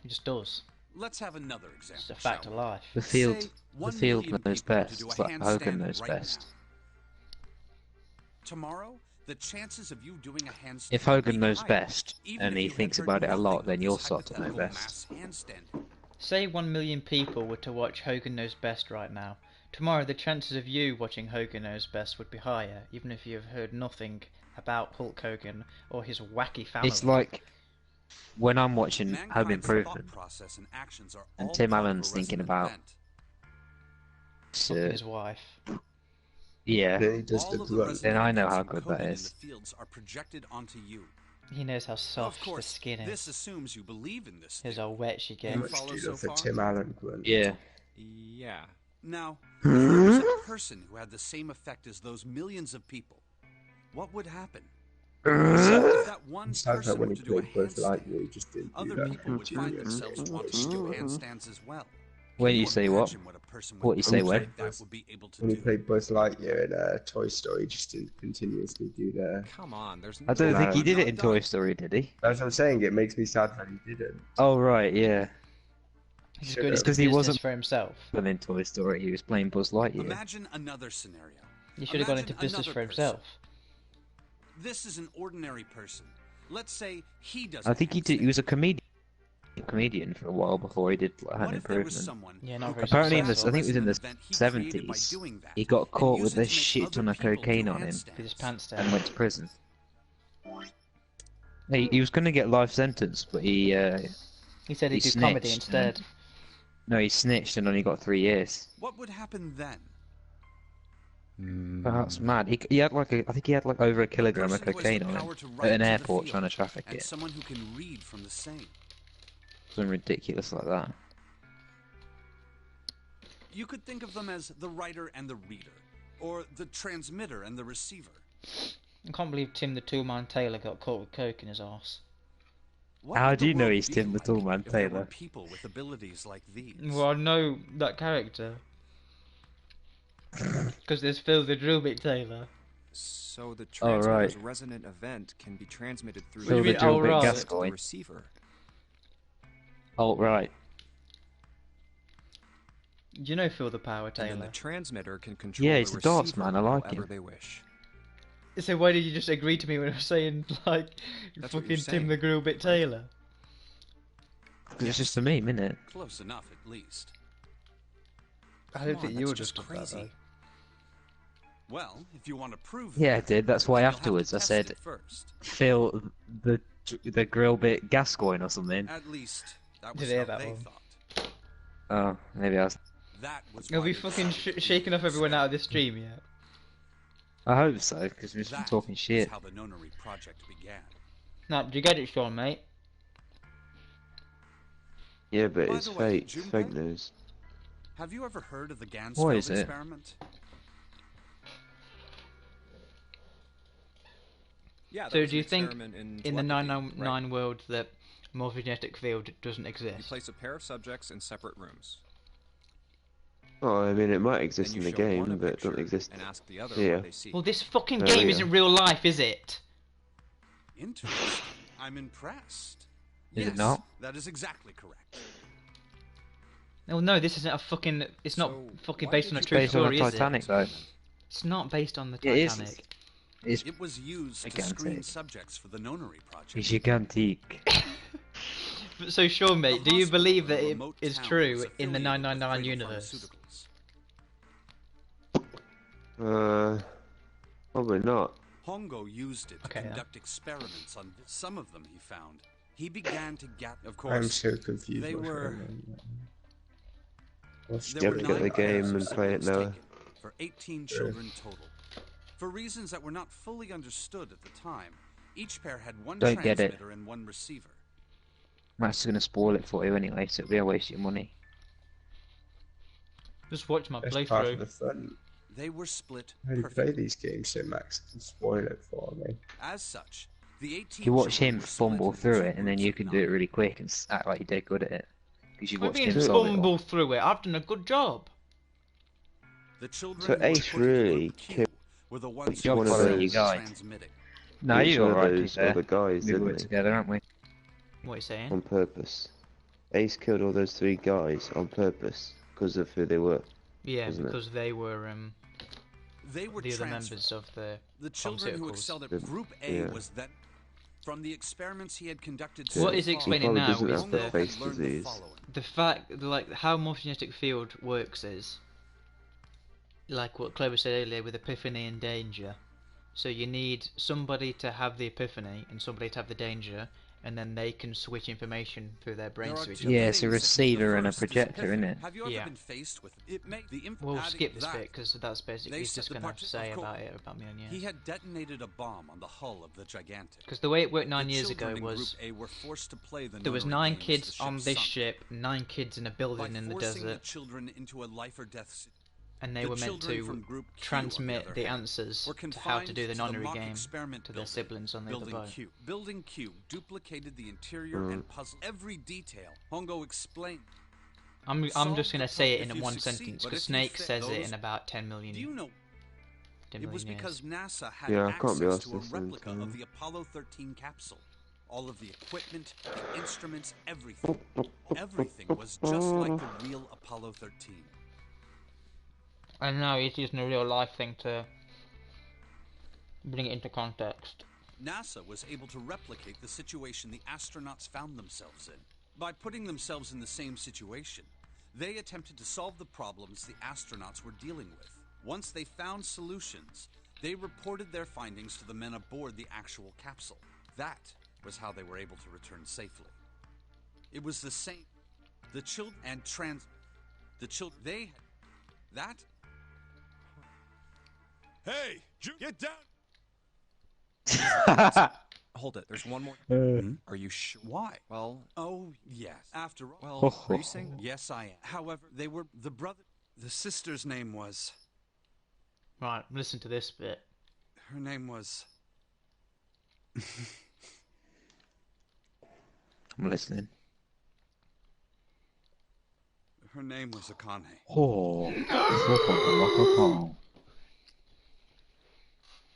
It just does. Let's have another It's example. a fact shall of we? life. The Say field 1 million knows people to best. do a It's like Hogan handstand knows right best. now. Tomorrow, the chances of you doing a handstand If will Hogan be knows higher, best even and if he you had thinks heard about it a nothing lot, of then this you'll start to know hypothetical best. mass handstand. Say 1 million people were to watch Hogan Knows Best right now. Tomorrow, the chances of you watching Hogan Knows Best would be higher, even if you have heard nothing about Hulk Hogan or his wacky family. It's like when I'm watching Home Mankind's thought Improvement process and actions are and all Tim part of a Allen's thinking resonant about event. fucking his wife. yeah, Yeah, he does All the of the grunt. resonant then I know events how encoded good that in is. the fields are projected onto you. He knows how Of soft the course, skin this is. assumes you believe in this Here's theory. how wet she How You gets. much follow do you so love the far? Tim Allen grunt? yeah. Yeah. Now, if there was a person who had the same effect as those millions of people, what would happen? If that one It sounds like person when were he to do a played Buzz handstand, Lightyear, he just didn't do other that. people would find themselves wanting to do Story. handstands as well. When Can you say what? imagine what a person with What you say powers when? like that would be able to When he do? played Buzz Lightyear in Toy Story, he just didn't continuously do that. Come on, there's no I don't Tim think he Allen. did it in Toy Story, did he? That's what I'm saying. It makes me sad that he didn't. Oh right, yeah. He's Should've. going It's into 'cause he business wasn't- for himself. But in Toy Story, he was playing Buzz Lightyear. Imagine another scenario. He should have gone Imagine into business another for himself. This is an ordinary person. Let's say he does. I a think he did. He handstand. was a comedian for a while before he did like, Home What if there was Improvement. someone Yeah, not who very could Apparently, in grab this, a I think it was in the resonant event he created by 70s. doing that He got and caught use with it a to make shit other ton of people do cocaine on him With his handstands? pants and down. went to prison. He was going to get life sentence, but He said he'd he do comedy snitched instead. no, he snitched and only got 3 years. What would happen then? But that's mad. He had like I think he had like over a kilogram of Person who has cocaine the on him power to at write an to the airport field, trying to traffic and it. someone who can read from the same. Something ridiculous like that. You could think of them as the writer and the reader, or the transmitter and the receiver. I can't believe Tim the Toolman Taylor got caught with coke in his arse. What How would do the you know world he's be Tim the like Toolman if there were Taylor? people with abilities like these? Well, I know that character. Because there's Phil the Drill Bit Taylor. So the Oh, right. transmitter's resonant event can be transmitted through What do you Phil the mean, Drill oh, Bit right? the Gascoigne. receiver. Oh right. Do you know Phil the Power And then Taylor? the transmitter can control Yeah, the he's the darts receiver man, I like however him. they wish. So why did you just agree to me when I was saying, like, That's what fucking you're Tim saying, the Drill Bit Taylor? Because it's just a meme, isn't it? Close enough, at least. I Come don't on, think you that's would just have done that, crazy. Well, if you want to prove Yeah, I that, did. That's why then you'll have to afterwards I test said it first. Phil the grill bit Gascoigne or something. At least that Did was hear how that they one. thought. Oh, maybe I was. That was Are why we they fucking decided to shaking do off everyone this. out of this stream yet? I hope so, because we've just been That talking was shit. how the Nonary project began. Now, do you get it, Sean, mate? Yeah, but By it's the way, fake. It's fake news. Have you ever heard of the What is Gansfeld it? experiment? Yeah, that So was do an you think experiment in the telepathy, 999 world that morphogenetic field doesn't right? You exist? place a pair of subjects in separate rooms. Oh, I mean, it might Then exist you in the show one game, a but it doesn't picture exist. and ask the other Yeah. what they see. Well, this fucking Oh, game yeah. isn't real life, is it? Interesting. I'm impressed. Is it Yes, not? that is exactly correct. Oh no, this isn't a fucking. It's not So, fucking why based did on a you true Based on story, the is Titanic, it? though. It's not based on the It is. Titanic. It's It was used to Gigantic. screen subjects for the Nonary project. gigantic. So, Sean, The mate, do you hospital believe in that a it remote is town true was in the affiliated with 999 Cradle universe? Pharmaceuticals. Probably not. Hongo used it to Okay, yeah. conduct experiments on some of them he found. He began to get, of I'm course, so confused. they what's were- going on. What's there You were have to get 9 the game pairs of and play it siblings now. taken for 18 children total. For reasons that were not fully understood at the time, each pair had one Don't get it. transmitter and one receiver. Matt's gonna spoil it for you anyway, so it'll be a waste of your money. Just watch my That's part of playthrough. the fun. They were split How do you play perfectly. these games so Max can spoil it for me? As such, The 18 You watch children him were split fumble into through two it, and then groups you of can do it 9. really quick and act like you're dead good at it. Because you've I watched mean, him solve it all. fumble through it. I've done a good job. The children So who were Ace put into really group Q killed were the ones each who one were of following sending your those, and guide. transmitting. No, each you're one of alright, to be those fair. other guys, We work didn't he? together, aren't we? What are you saying? On purpose. Ace killed all those 3 guys on purpose because of who they were. Yeah, Wasn't it? because they were They were the other transferred. members of the The children who pharmaceuticals. excelled at The- Group A yeah. was that from the experiments he had conducted Yeah. so What is far, He explaining probably now doesn't is have the Hongo the face had learned the disease. following. the fact, like how multi-genetic field works is, like what Clover said earlier with epiphany and danger. So you need somebody to have the epiphany and somebody to have the danger, and then they can switch information through their brains There to are each two other. Yeah, it's a things that receiver the and a first is projector, epiphany. innit? Have you ever Yeah. been faced with it? We'll adding skip this that, bit because that's basically they he's set just the gonna parti- say of course. about it about me and He yeah. had detonated a bomb on the hull of the Gigantic. Because the way it worked The 9 years ago children in was Group A were forced to play the there was notary 9 game as kids the on ship this sunk. ship, 9 kids in a By building in the forcing the desert, children into a life or death situation. and they The were meant children to from Group Q, on transmit other the hand, answers were to how to confined do the to nonary mock game experiment to their building, siblings on the other building boat. Q. Building Q duplicated the interior and puzzle every detail. Hongo explained. I'm Solve just gonna the say it puzzle if in you one succeed, sentence but because if you Snake fail, says it those- in about 10 million. Do you know? 10 It was million because years. NASA had Yeah, I can't be access asked to a this in replica time. of the Apollo 13 capsule. All of the equipment, the instruments, everything. Everything was just like the real Apollo 13. And now he's using a real life thing to bring it into context. NASA was able to replicate the situation the astronauts found themselves in. By putting themselves in the same situation, they attempted to solve the problems the astronauts were dealing with. Once they found solutions, they reported their findings to the men aboard the actual capsule. That was how they were able to return safely. It was the same. The children and the children they had that. Hey, get down! Hold it. There's one more. Are you sure? Why? Well, Oh, yes. After all, well, are you saying? yes, I am. However, they were the brother. The sister's name was. Right, listen to this bit. Her name was. I'm listening. Her name was Akane. Oh.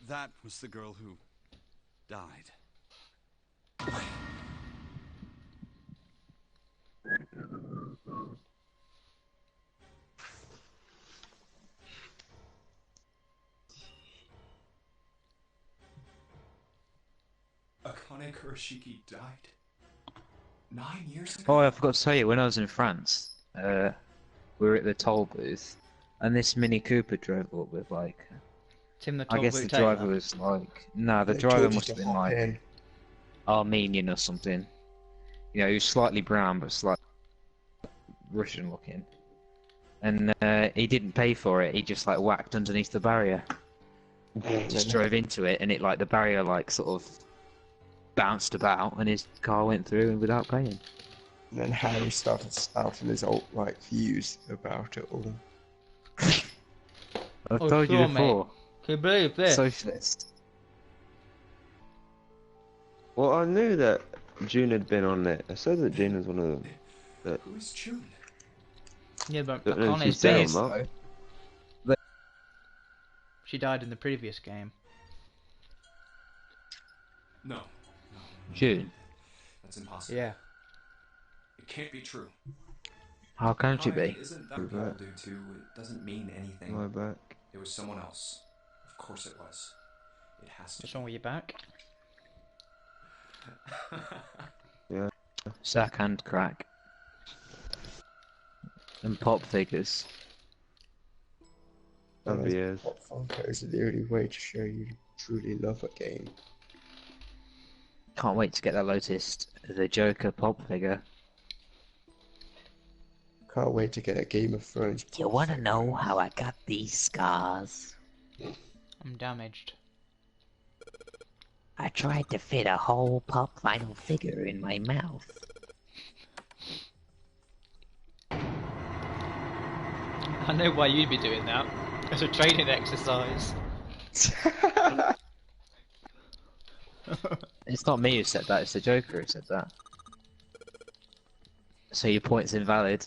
That was the girl who died. Akane Kurashiki died 9 years ago. Oh, I forgot to tell you, when I was in France, we were at the toll booth, and this Mini Cooper drove up with like, Tim the I guess Tallboot the Taylor. driver was like, nah, the They driver told you must to have been hop like in. Armenian or something. You know, he was slightly brown, but slightly Russian looking. And he didn't pay for it, he just like whacked underneath the barrier. Just drove into it, and it like, the barrier like sort of bounced about, and his car went through without paying. And then Harry started spouting his alt-right views about it all. I've Oh, told you sure, mate. before. Can you believe this? Socialist. Well, I knew that June had been on it. I said that June was one of them. But Who is June? Yeah, but don't know if Akane's she's dead dead. or not. She died in the previous game. No. June. That's impossible. Yeah. It can't be true. How can she Akane be? isn't that Who's people that? do too. It doesn't mean anything. My back. It was someone else. Of course it was. It has to. What's wrong with your back? Yeah. Sack and crack. And pop figures. That'd be it. Pop Funkos are the only way to show you truly love a game. Can't wait to get that Lotus, the Joker pop figure. Can't wait to get a Game of Thrones. Do you want to know how I got these scars? I'm damaged. I tried to fit a whole pop vinyl figure in my mouth. I know why you'd be doing that. It's a training exercise. It's not me who said that, it's the Joker who said that. So your point's invalid.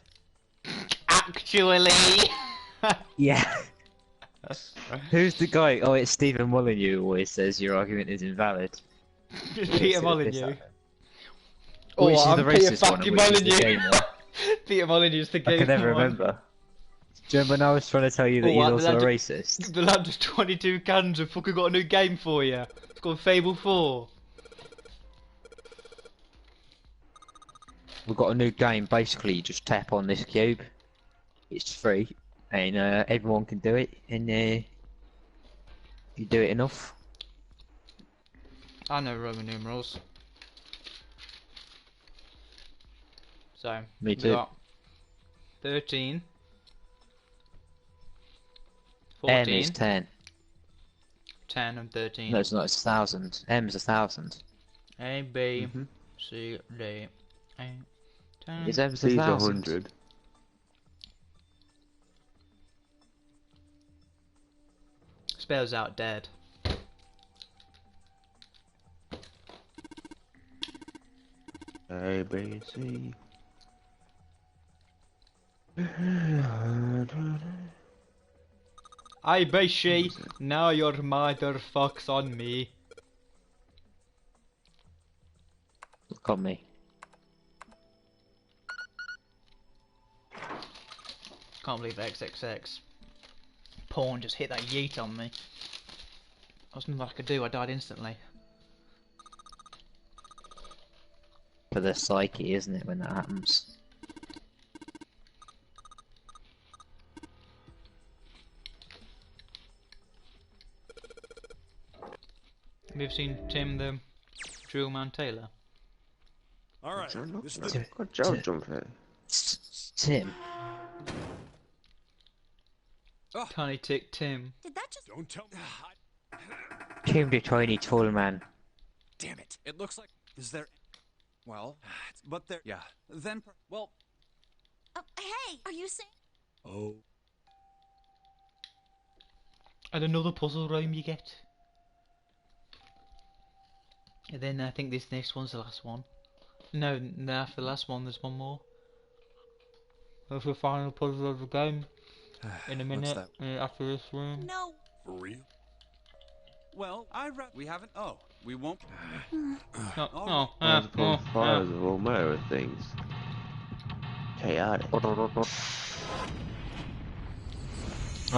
Actually. Yeah. Who's the guy? Oh, it's Stephen Molyneux who always says your argument is invalid. Peter Molyneux. Oh, Which is I'm the Peter racist one, and fucking which is the Molyneux. gay one? Peter Molyneux's the I gay can never one. remember. Do you remember when I was trying to tell you that he's also a racist? The lad of 22 cans have fucking got a new game for you. It's called Fable 4. We've got a new game. Basically, you just tap on this cube. It's free, and everyone can do it. And if you do it enough, I know Roman numerals. So, Me we too. got 13. M 14. is 10. 10 and 13. No, it's not. It's 1,000. M is 1,000. A, B, C, D, A, 10. Is M's C's 1,000? 100. Spells out dead. A, B, C. I be she, now your mother fucks on me. Look on me. Can't believe XXX. Porn just hit that yeet on me. There was nothing I could do, I died instantly. For the psyche, isn't it, when that happens? Have you ever seen Tim the Drill Man Taylor? All right. This is Tim, Good job, Jumper. Tim. Tiny Tick Tim. Did that just... Don't tell me. Tim the tiny tall man. Damn it. It looks like... Is there... Well... But there... Yeah. Then... Well... hey, are you saying... Oh. And another puzzle rhyme you get. And then I think this next one's the last one. No, after the last one there's one more. That's the final puzzle of the game. In a minute, after this room. No. For real? Well, we haven't... Oh, we won't... Multiple files of all manner of things. Chaotic. I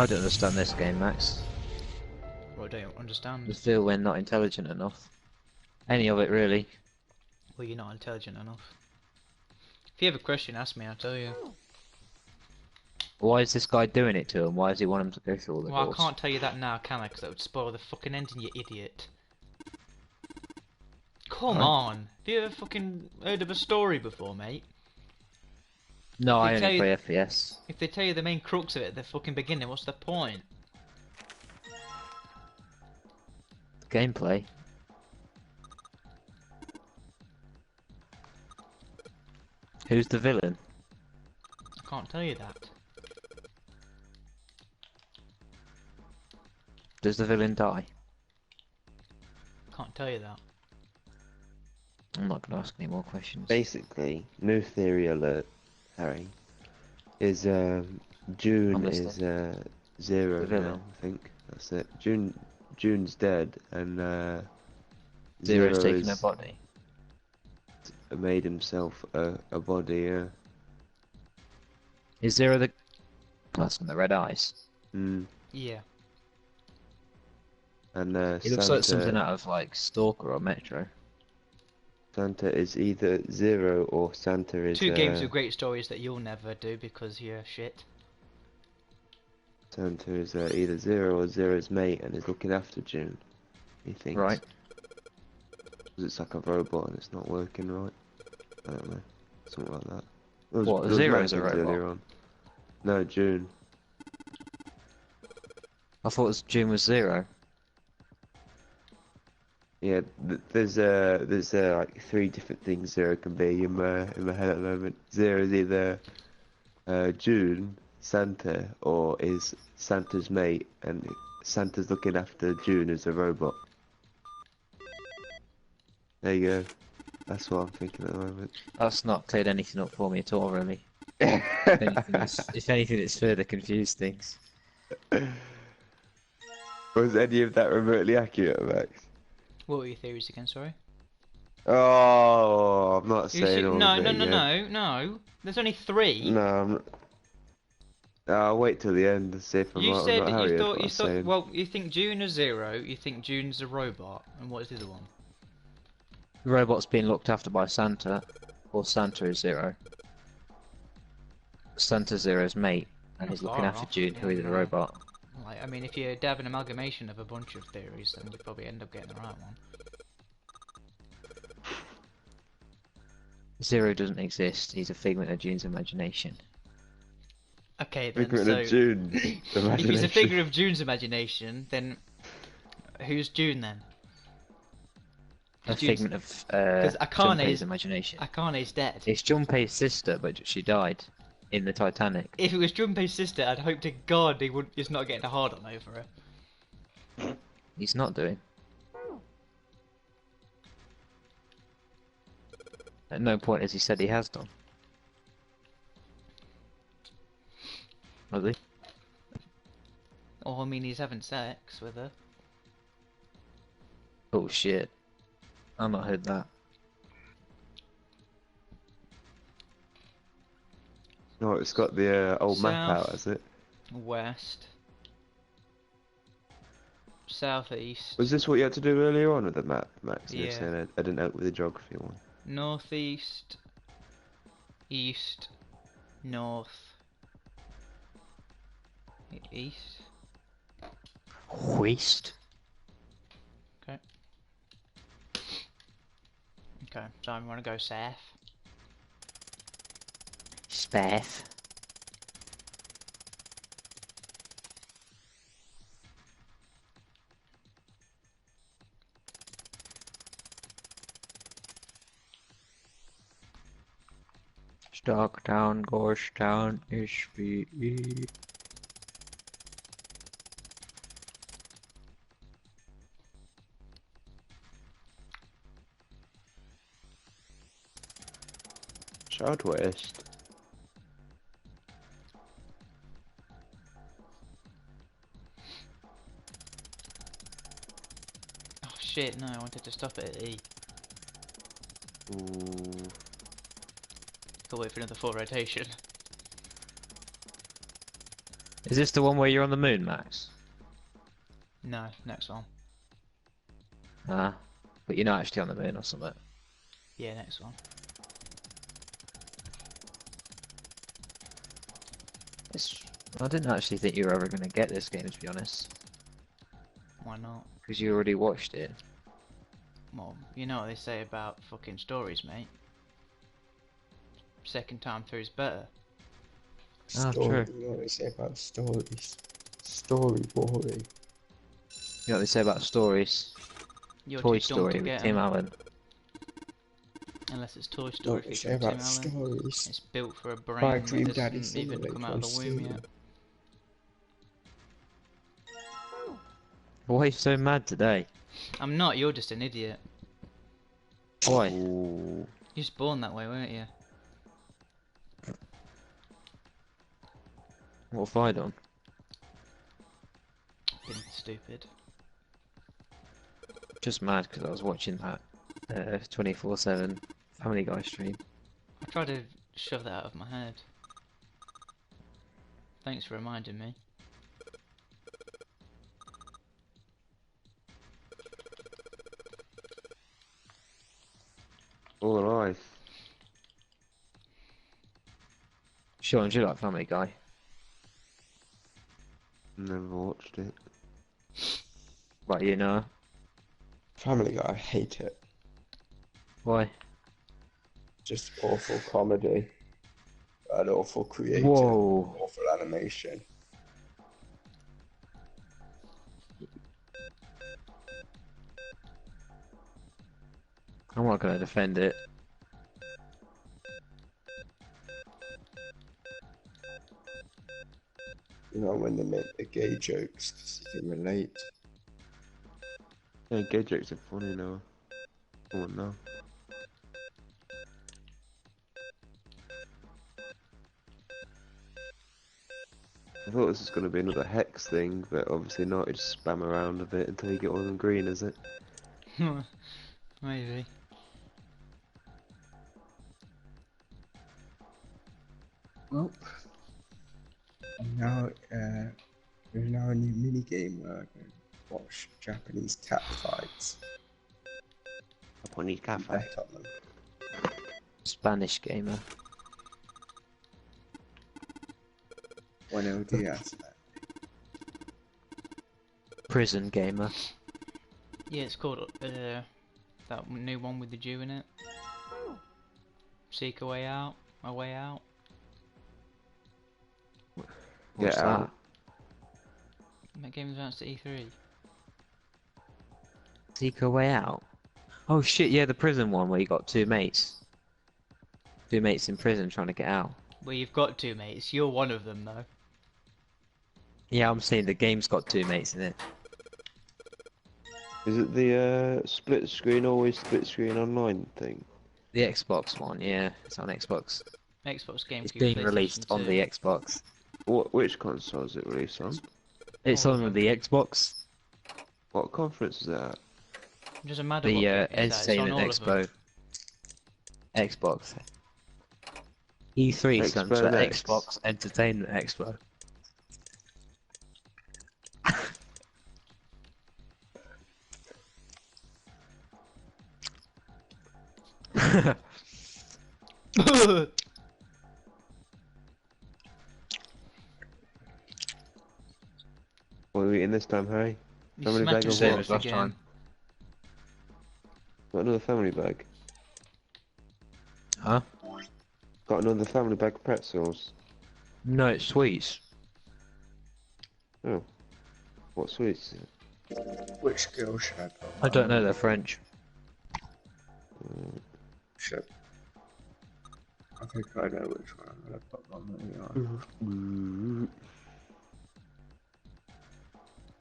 don't understand this game, Max. Well, I don't understand. I feel we're not intelligent enough. Any of it, really. Well, you're not intelligent enough. If you have a question, ask me, I'll tell you. Why is this guy doing it to him? Why does he want him to go through all the Well, doors? I can't tell you that now, can I? Because that would spoil the fucking ending, you idiot. Come on! Have you ever fucking heard of a story before, mate? No, I They only tell play FPS. If they tell you the main crux of it at the fucking beginning, what's the point? Gameplay. Who's the villain? I can't tell you that. Does the villain die? Can't tell you that. I'm not going to ask any more questions. Basically, new theory alert, Harry, is June I'm is listening. zero The villain. now, I think. That's it. June's dead, and Zero's Zero taking a is body. made himself a body. Is Zero the... That's from the red eyes. Yeah. And He looks like something out of, like, Stalker or Metro. Santa is either Zero or Santa is... Two games with great stories that you'll never do because you're shit. Santa is either Zero or Zero's mate and is looking after June, he thinks. Right. 'Cause it's like a robot and it's not working right. I don't know. Something like that. There was, What, there was Zero's a mentions robot? earlier on. No, June. I thought June was Zero. Yeah, there's like three different things Zero can be in my head at the moment. Zero is either June, Santa, or is Santa's mate, and Santa's looking after June as a robot. There you go. That's what I'm thinking at the moment. That's not cleared anything up for me at all, really. If anything, it's further confused things. Was any of that remotely accurate, Max? What were your theories again? Sorry. Oh, I'm not saying all No, of no, it no, again. no, no. There's only 3. No, I'm not. I'll wait till the end to see if I'm You right or said not. that you Harry, thought what I you was thought. saying. Well, you think June is 0. You think June's a robot, and what is the other one? The robot's being looked after by Santa, or Santa is Zero. Santa's Zero's mate, and Not he's looking far after off. June, who is a No. robot. Like, I mean, if you have an amalgamation of a bunch of theories, then you probably end up getting the right one. Zero doesn't exist, he's a figment of June's imagination. Okay, then. Figment So, of June's if he's a imagination. figure of June's imagination, then who's June then? A June's- figment of Akane's- Junpei's imagination. Akane's dead. It's Junpei's sister, but she died in the Titanic. If it was Junpei's sister, I'd hope to God he's not getting a hard on over her. He's not doing. At no point has he said he has done. Has he? Or I mean, he's having sex with her. Oh shit. I've not heard that. Oh, it's got the old map South. out, has it? West. Southeast. Was this what you had to do earlier on with the map, Max? You were Yeah. saying I didn't help with the geography one. Northeast. East. North. East. Waste. Okay. Okay, so I'm gonna go south. Spath. Stocktown, Gorstown, SBE. Southwest. Oh shit, no, I wanted to stop it at E. Ooh. Gotta wait for another full rotation. Is this the one where you're on the moon, Max? No, next one. Ah, but you're not actually on the moon or something. Yeah, next one. I didn't actually think you were ever going to get this game, to be honest. Why not? Because you already watched it. Well, you know what they say about fucking stories, mate. Second time through's better. Ah, Story, true. you know what they say about stories. Story boring. You know what they say about stories? You're Toy too dumb Story to with get Tim 'em. Allen. Unless it's Toy You know Story what they say featuring Tim about Allen. stories. It's built for a My brain Dream that Daddy doesn't even Simulator come out of the on womb Steam. yet. Why are you so mad today? I'm not, you're just an idiot. Why? Ooh. You was born that way, weren't you? What have I done? Been stupid. Just mad because I was watching that 24/7 Family Guy stream. I tried to shove that out of my head. Thanks for reminding me. All right. Sean, do you like Family Guy? Never watched it. But you know. Family Guy, I hate it. Why? Just awful comedy. And awful creative. Whoa. Awful animation. I'm not going to defend it. You know, when they make the gay jokes, because you can relate. Yeah, gay jokes are funny now. Come on now. I thought this was going to be another hex thing, but obviously not. You just spam around a bit until you get one of them green, is it? Maybe. Well, and now there's now a new mini game where I can watch Japanese cat fights. Japanese cat and fight. bet on them. Spanish gamer. Buenos dias. Prison gamer. Yeah, it's called that new one with the Jew in it. Seek a way out. A way out. What's Get out. That game's announced at E3. Seek a way out. Oh shit, yeah, the prison one where you got two mates. Two mates in prison trying to get out. Well, you've got two mates. You're one of them, though. Yeah, I'm saying the game's got two mates in it. Is it the split screen, always split screen online thing? The Xbox one, yeah, it's on Xbox. Xbox, GameCube, It's being PlayStation released on 2. the Xbox. Which console is it released on? It's All of on them. the Xbox. What conference is it at? It doesn't matter The what game it's at, it's on Entertainment all of them. Expo. Xbox. E3 stands Expo for Next. Xbox Entertainment Expo. What are we eating this time, Harry? You Family smacked bag of your what? lips Last again. time. Got another family bag. Huh? Got another family bag of pretzels. No, it's sweets. Oh. What sweets is it? Which girl should I put? I don't know, they're French. Should I think I know which one I'm gonna put on the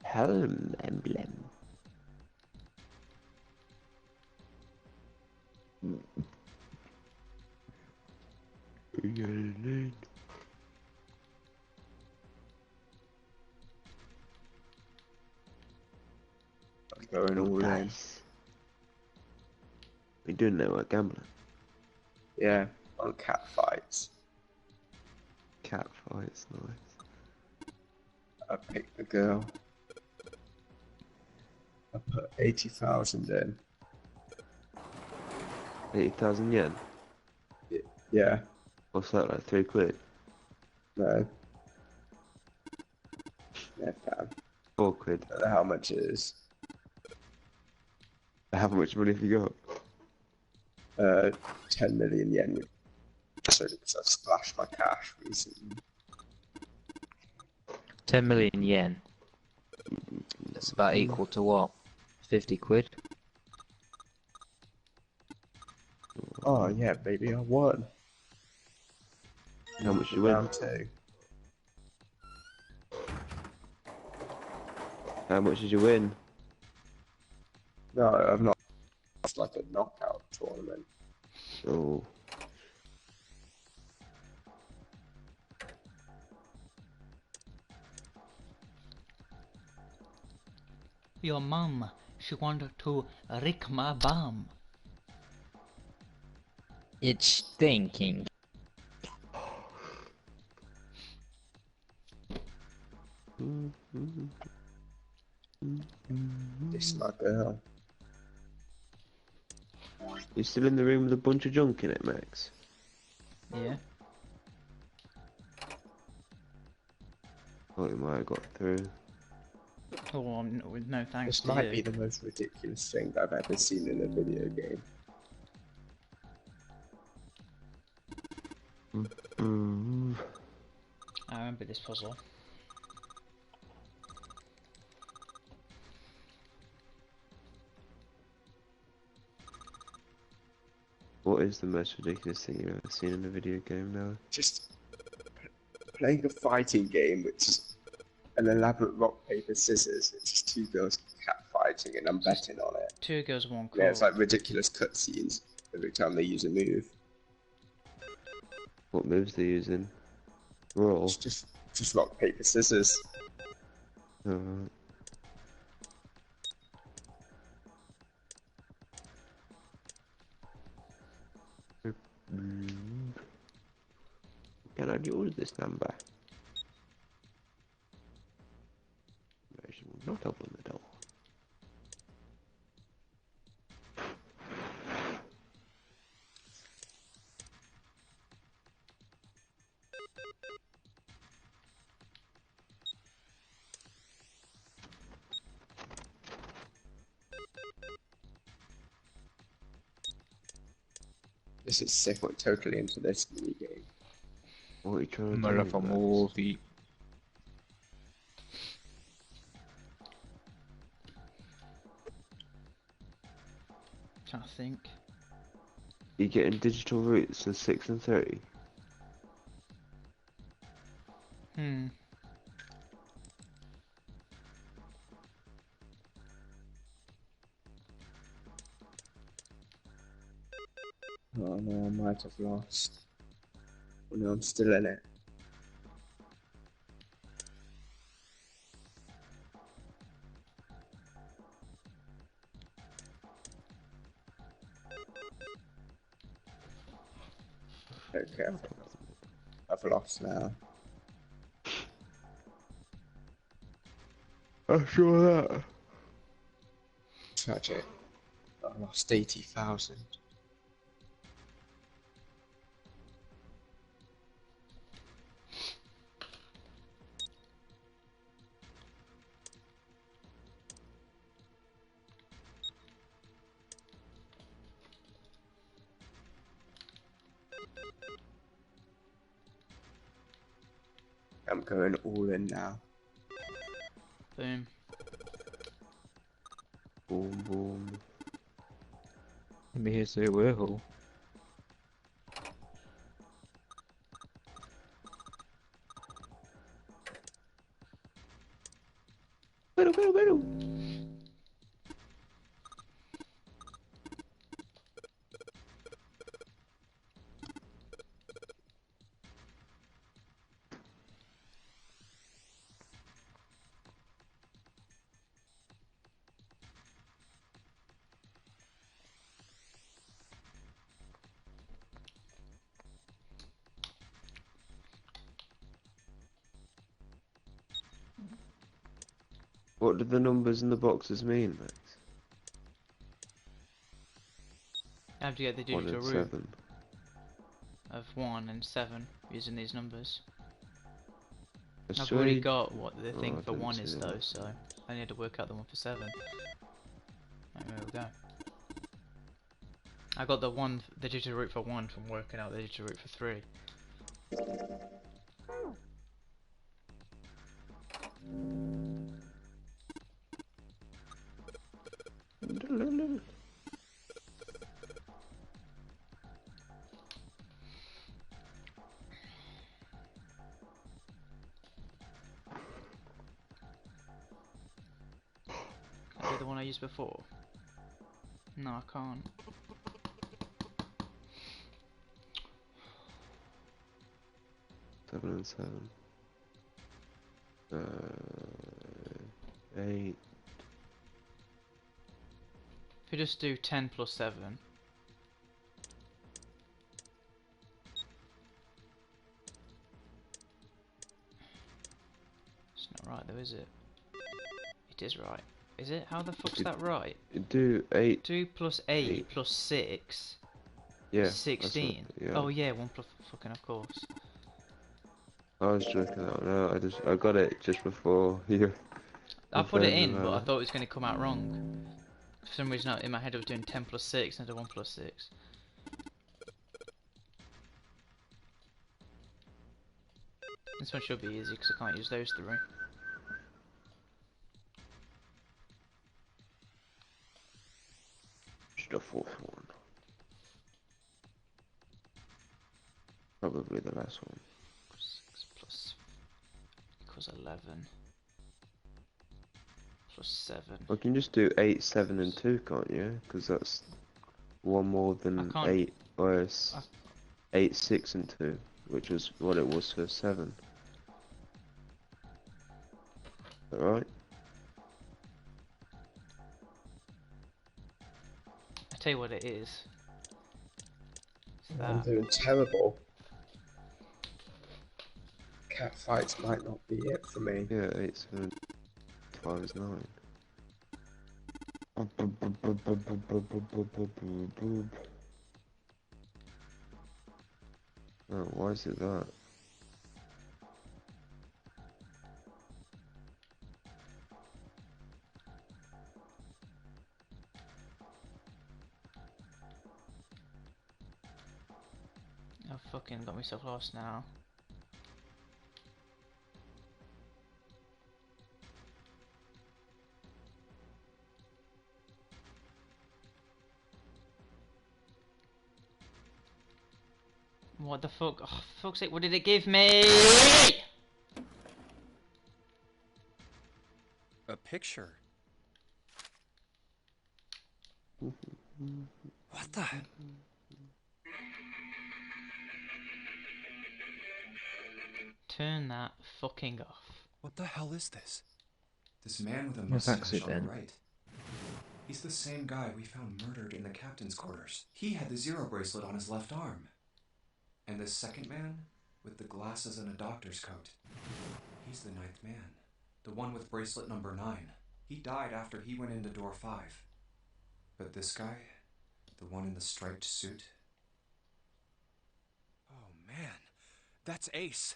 Helm emblem. I'm going all in. Nice. We do know what gambling. Yeah, on cat fights. Cat fights, nice. I picked the girl. I put 80,000 in. 80,000 yen. Yeah, What's that, like £3? no. Yeah, fam. £4. I don't know how much it is. How much money have you got? 10 million yen. So because I've splashed my cash recently. 10 million yen. That's about equal to what? 50 quid? Oh yeah, baby, I won. How much you win? Round two. How much did you win? No, I've not. It's like a knockout tournament. Oh. Your mum, she wanted to rick my bum. It's stinking. This is my girl. You still in the room with a bunch of junk in it, Max? Yeah. Thought you might have got through. Oh, with no thanks This to might you. be the most ridiculous thing I've ever seen in a video game. I remember this puzzle. What is the most ridiculous thing you've ever seen in a video game now? Just playing a fighting game, which is an elaborate rock, paper, scissors. It's just two girls cat fighting. fighting and I'm betting on it. 2 girls, 1 call. Yeah, it's like ridiculous cutscenes every time they use a move. What moves they're using? Roll. It's just rock, paper, scissors. Alright. Can I use this number? She will not open the door. This is sick. We're totally into this mini game. What are you trying to Muller do? for Max? movie. Trying to think. You getting digital roots of 6 and 30? Hmm. Oh no, I might have lost. Oh no, I'm still in it. Okay, I've lost now. I saw that. Tragic. I lost 80,000. I'm going all in now. Boom. Boom, boom. Let me hear the wiggle. What do the numbers in the boxes mean, Max? How do you get the 1 digital and root 7. of 1 and 7 using these numbers? That's I've already three. got what the Oh, thing I for didn't 1 see is that. though, so I need to work out the one for 7. Right, there we go. I got the digital root for 1 from working out the digital root for 3. Can I do the one I used before? No, I can't. Seven and 7. 8. If you just do 10 plus 7, it's not right though, is it? It is right. Is it? How the fuck's that right? Do 8. 2 plus 8 Eight. plus 6, Yeah. that's 16. what- yeah. Oh yeah, 1 plus fucking of course. I was joking out now. I got it just before you. I put it in, confirmed but I that. thought it was going to come out wrong. For some reason in my head I was doing 10 plus 6 instead of 1 plus 6. This one should be easy because I can't use those 3. Just the 4th one. Probably the last one. 6 plus equals 11. was 7. Well, you can just do 8, 7, and 2, can't you? Because that's one more I than can't. 8, whereas 8, 6, and 2, which was what it was for 7. Alright? I tell you what it is. It's I'm that. doing terrible. Cat fights might not be it for me. Yeah, 8, 7, 5 is 9. Oh, why is it that? I've fucking got myself lost now. What the fuck? Oh, for fuck's sake, what did it give me? A picture. What the? Turn that fucking off. What the hell is this? This man with a What's mustache actually on the then? right. He's the same guy we found murdered in the captain's quarters. He had the zero bracelet on his left arm. And this second man, with the glasses and a doctor's coat. He's the 9th man. The one with bracelet number 9. He died after he went into door 5. But this guy, the one in the striped suit. Oh man, that's Ace.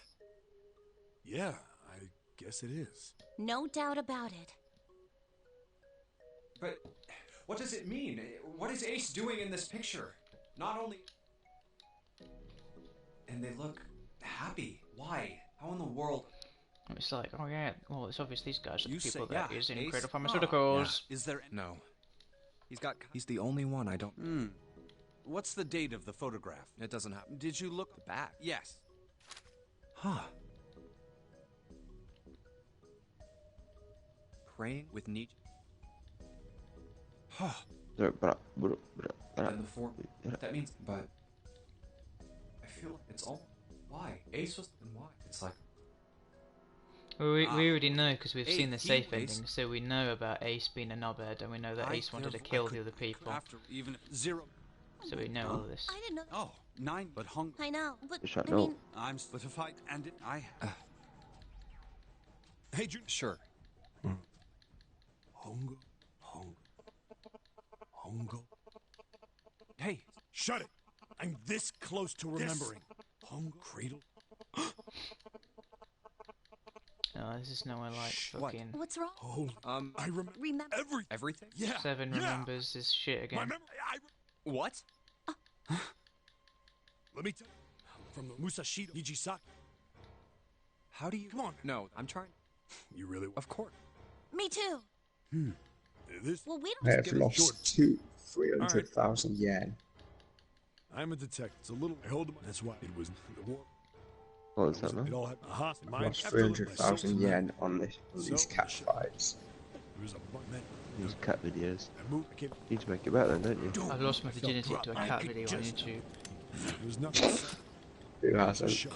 Yeah, I guess it is. No doubt about it. But what does it mean? What is Ace doing in this picture? Not only... And they look happy. Why? How in the world? It's like, oh yeah, well it's obvious these guys are the You say, people that yeah, is in Ace? Cradle Ah, Pharmaceuticals. Is there... No. He's the only one I don't... What's the date of the photograph? It doesn't happen. Did you look... Back. Yes. Huh. Praying with Nietzsche. Huh. And the form... That means... But... I feel like it's all... Why? Ace was... And why? It's like... Well, we already know because we've seen the Ace, safe Ace. ending, so we know about Ace being a knobhead, and we know that Ace wanted to kill the other people, After even 0... so we know all of this. I didn't know. Oh, 9, but hung... I know, but Shut I mean, I'm split a fight, and I have... Hey, Junior. Sure. Hongo. Hongo. Hongo. Hey, Shut it! I'm this close to remembering. Hongo. Cradle. No, this is nowhere like What? fucking what's wrong? Oh, I remember Remember? everything. Everything? Yeah. 7 yeah. remembers his shit My again. memory. What? Let me tell you. From the Musashi Nijisaki. How do you... Come on. No, I'm trying... You really? Of course. Me too. This. Well, we I don't. have Get it, lost Jordan. 300,000 yen. I'm a detective. It's a little. I hold. That's why it was the war. What was that, man? It all had. Aha. I Mine. lost After I looked at my 300,000 soul, yen on these So, cat shit. fights. There was a man. These cat videos. I moved. I came. You need to make it better then, don't you? I've lost my I felt virginity drop. to a I cat could video on just- YouTube. There was nothing. Who hasn't? Shot.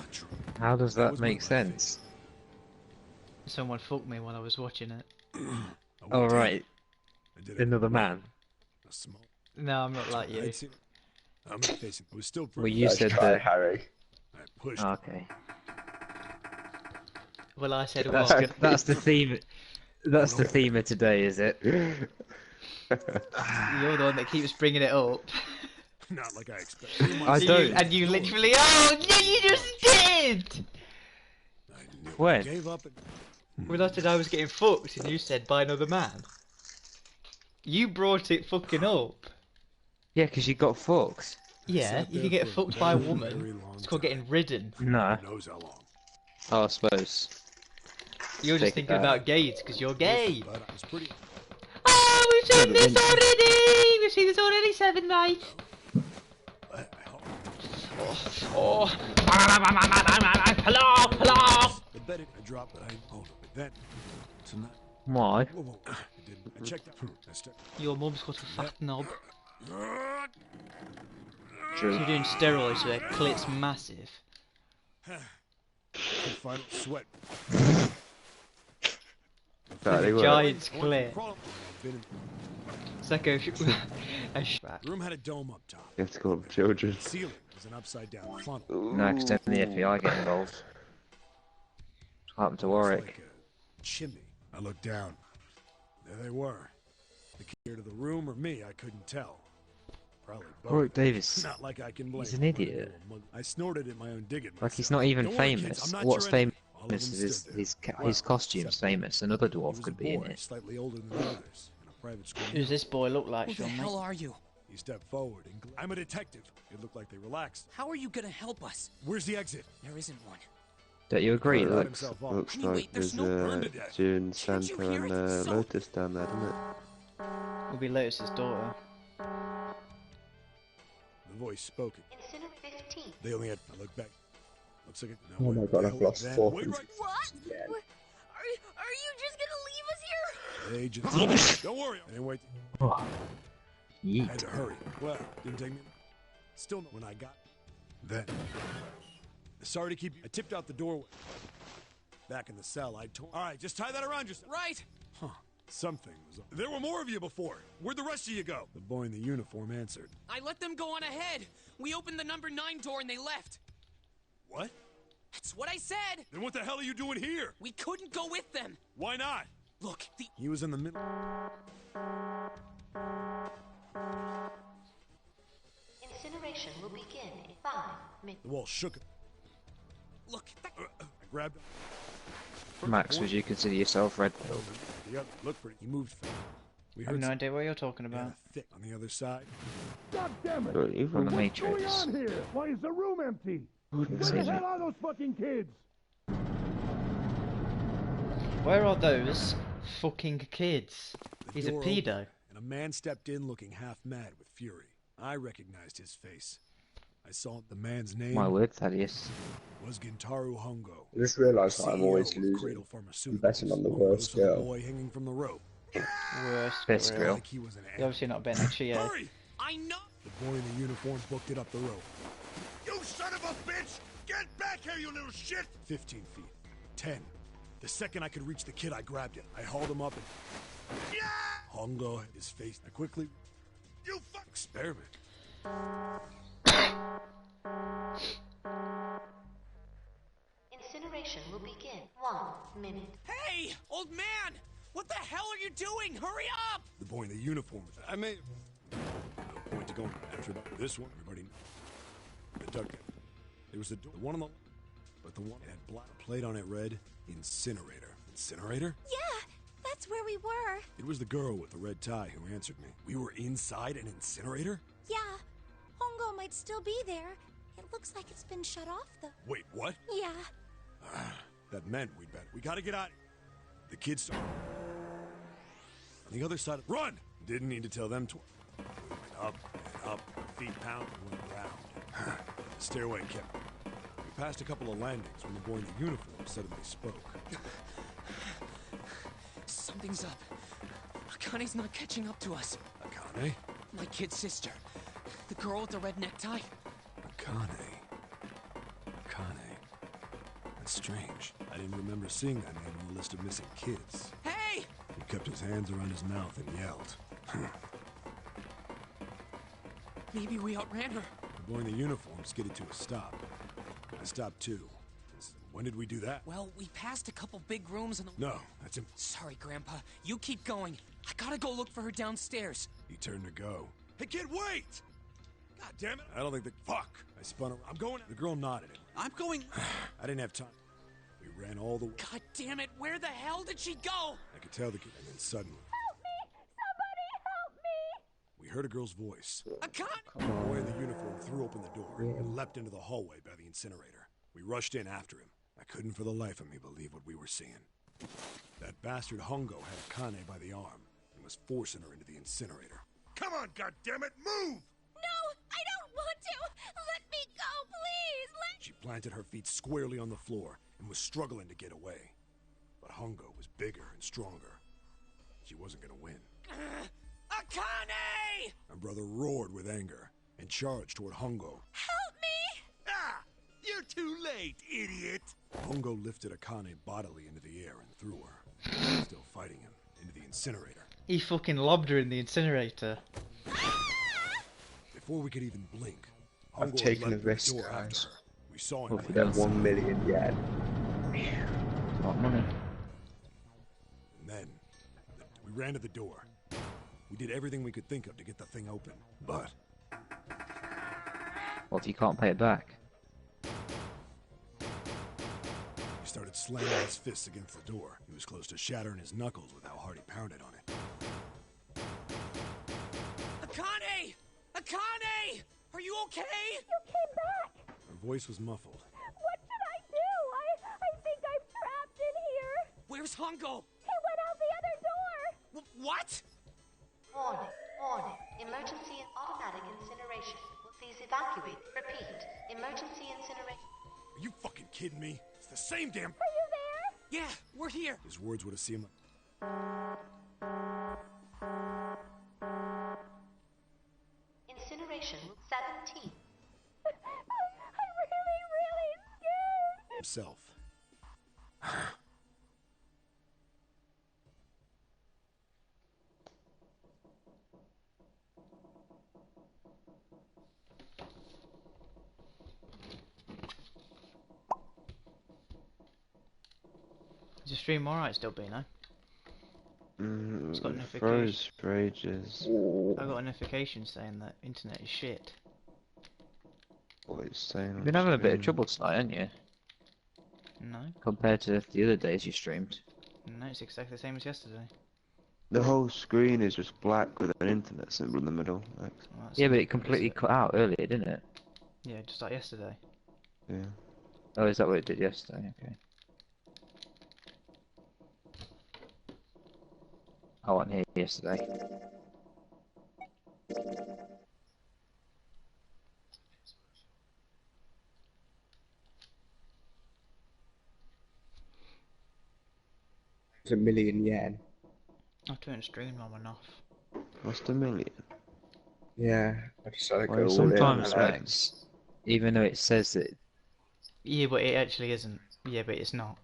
How does That that was make my sense? Someone fucked me while I was watching it. Oh right, I did it. another man. A small. No, I'm not like you. I'd seen it. I'm not facing. It was still. Well, you Let's said try, that. Harry. I pushed. Okay, Well, I said that's what? good. That's the theme. That's the theme of today, is it? You're the one that keeps bringing it up. Not like I expected. I don't. And you literally, oh, yeah, you just did! I knew. When? Gave up. And... When I said I was getting fucked and you said, by another man. You brought it fucking up. Yeah, because you got fucked. Yeah, sat you there can get for a fucked by a very, woman. very long It's called time. getting ridden. No, Who knows how long? I suppose. You're just Take it thinking back. about gays because you're gay. But I was pretty. Oh, we've Yeah, seen but this then- already! We've seen this already 7 nights. Oh. Hello, hello. The better I dropped, but I hold it. But then tonight. Why? Whoa, whoa. I didn't. I checked the Your mum's got a fat knob. True. You're doing steroids, so their clit's massive. final sweat. There's a work. giant's clit. Been in- It's like a The room had a dome up top. You have to call them children. The ceiling was an upside down funnel. No, because then the FBI get involved. What happened to Warwick? Like a chimney. I looked down. There they were. The key to the room or me, I couldn't tell. Probably both. Warwick Davis. Not like I can blame He's an him. idiot. I snorted at my own digging. Like he's not even Don't worry, famous. kids, I'm not What's your enemy. famous All of them is stood there. his costume's except famous. Another he dwarf was could a be in boy, it. slightly older than the others, in a private school. Who's this boy look like, Who the Sean? hell Mate? are you? He stepped forward and I'm a detective. It looked like they relaxed. How are you gonna help us? Where's the exit? There isn't one. Don't you agree? It Let looks himself off. Looks Anyway, like there's there's no burn to death. June, Can't you Santa, hear and it? So- Lotus down there, doesn't it? Will be Lotus's daughter. The voice spoke it. Incinerate 15. They only had. I look back. Looks like it. Oh my god, I've lost Then- 4 wait, things. right. What? Yeah. Are you just gonna leave us here? They just. Don't worry. I didn't wait. Oh. I Yeet. had to hurry. Well, didn't take me. Still, no. When I got. Then. Sorry to keep you. I tipped out the doorway. Back in the cell, I told. All right, just tie that around yourself. Right! Huh. Something was. There were more of you before. Where'd the rest of you go? The boy in the uniform answered. I let them go on ahead. We opened the number 9 door and they left. What? That's what I said! Then what the hell are you doing here? We couldn't go with them. Why not? Look, the He was in the middle. Incineration will begin in 5 minutes. The wall shook. look, that, I grabbed. Max, would you consider yourself red pill? The other looked pretty. He moved. We I have heard no some- idea what you're talking yeah, about. thick on the other side. God damn it! Don't From even. the Matrix. here? Why is the room empty? Wouldn't Where say the that. hell are those fucking kids? Where are those fucking kids? The He's a door pedo. opened, and a man stepped in looking half mad with fury. I recognized his face. I saw the man's name My word, Thaddeus. was Gintaru Hongo. I just realised that I'm CEO always of losing. Cradle Pharmaceuticals. I'm betting on the Hongo worst saw the girl. boy hanging from the rope. Worst. Best really. girl. Like he was an You're obviously not betting on Chio. Hurry! I know. The boy in the uniform booked it up the rope. You son of a bitch! Get back here, you little shit! 15 feet. 10. The second I could reach the kid, I grabbed it. I hauled him up and... Yeah! Hongo had his face. I quickly... You fuck! Experiment. Incineration will begin 1 minute. Hey, old man! What the hell are you doing? Hurry up! The boy in the uniform. I may... No point to go after this one. Everybody... The duck. There was the one on the... But the one that had black plate on it read... Incinerator. Incinerator? Yeah, that's where we were. It was the girl with the red tie who answered me. We were inside an incinerator? Yeah, Hongo might still be there. It looks like it's been shut off, though. Wait, what? Yeah. That meant we'd better... We gotta get out. The kids... On the other side of... Run! Didn't need to tell them to... We went up and up. Feet pounded and went around. The stairway kept... We passed a couple of landings when the boy in the uniform suddenly spoke. Something's up. Akane's not catching up to us. Akane? My kid's sister. The girl with the red necktie. Akane. That's strange. I didn't remember seeing that name on the list of missing kids. Hey! He kept his hands around his mouth and yelled. Maybe we outran her. The boy in the uniform skidded to a stop. I stopped too. When did we do that? Well, we passed a couple big rooms and... No, that's him. Sorry, Grandpa. You keep going. I gotta go look for her downstairs. He turned to go. Hey, kid, wait! God damn it! I don't think the... Fuck! I spun around. I'm going... The girl nodded at me. I'm going... I didn't have time. We ran all the way. God damn it, where the hell did she go? I could tell the kid, and then suddenly... Help me! Somebody help me! We heard a girl's voice. Akane! The boy in the uniform threw open the door and leapt into the hallway by the incinerator. We rushed in after him. I couldn't for the life of me believe what we were seeing. That bastard Hongo had Akane by the arm and was forcing her into the incinerator. Come on, goddammit, move! No, I don't want to! Let me go, please! She planted her feet squarely on the floor and was struggling to get away. But Hongo was bigger and stronger. she wasn't gonna win. Akane! My brother roared with anger and charged toward Hongo. Help me! Ah! You're too late, idiot! Hongo lifted Akane bodily into the air and threw her, still fighting him, into the incinerator. He fucking lobbed her in the incinerator. Before we could even blink, I've Hongo had taken leapt a through the risk, door after guys. her. We saw him. Off you land go. 1 million yen. A lot of money. And then, we ran to the door. We did everything we could think of to get the thing open. But What if you can't pay it back? he started slamming his fists against the door. He was close to shattering his knuckles with how hard he pounded on it. Akane! Akane! Are you okay? You came back! Her voice was muffled. What should I do? I think I'm trapped in here. Where's Hongo? He went out the other door. What? Warning, warning. Emergency and automatic incineration. Will please evacuate. Repeat. Emergency incineration. Are you fucking kidding me? It's the same damn. Are you there? Yeah, we're here. His words would have seemed like. Incineration 17. I'm really scared. Himself. Is the stream alright still, Bino? It's got It froze for ages. I got a notification saying that internet is shit. What it's saying. You've been having a bit of trouble tonight, haven't you? No, Compared to the other days you streamed. no, it's exactly the same as yesterday. The whole screen is just black with an internet symbol in the middle. Like, Well, that's Yeah, but not it completely good, is cut out earlier, didn't it? Yeah, just like yesterday. yeah. Oh, is that what it did yesterday? Okay. I wasn't here yesterday. It's 1 million yen. I've turned stream on off. What's the million? Yeah, I decided to Why go all in. Sometimes, on that. Max, even though it says that Yeah, but it actually isn't. Yeah, but it's not.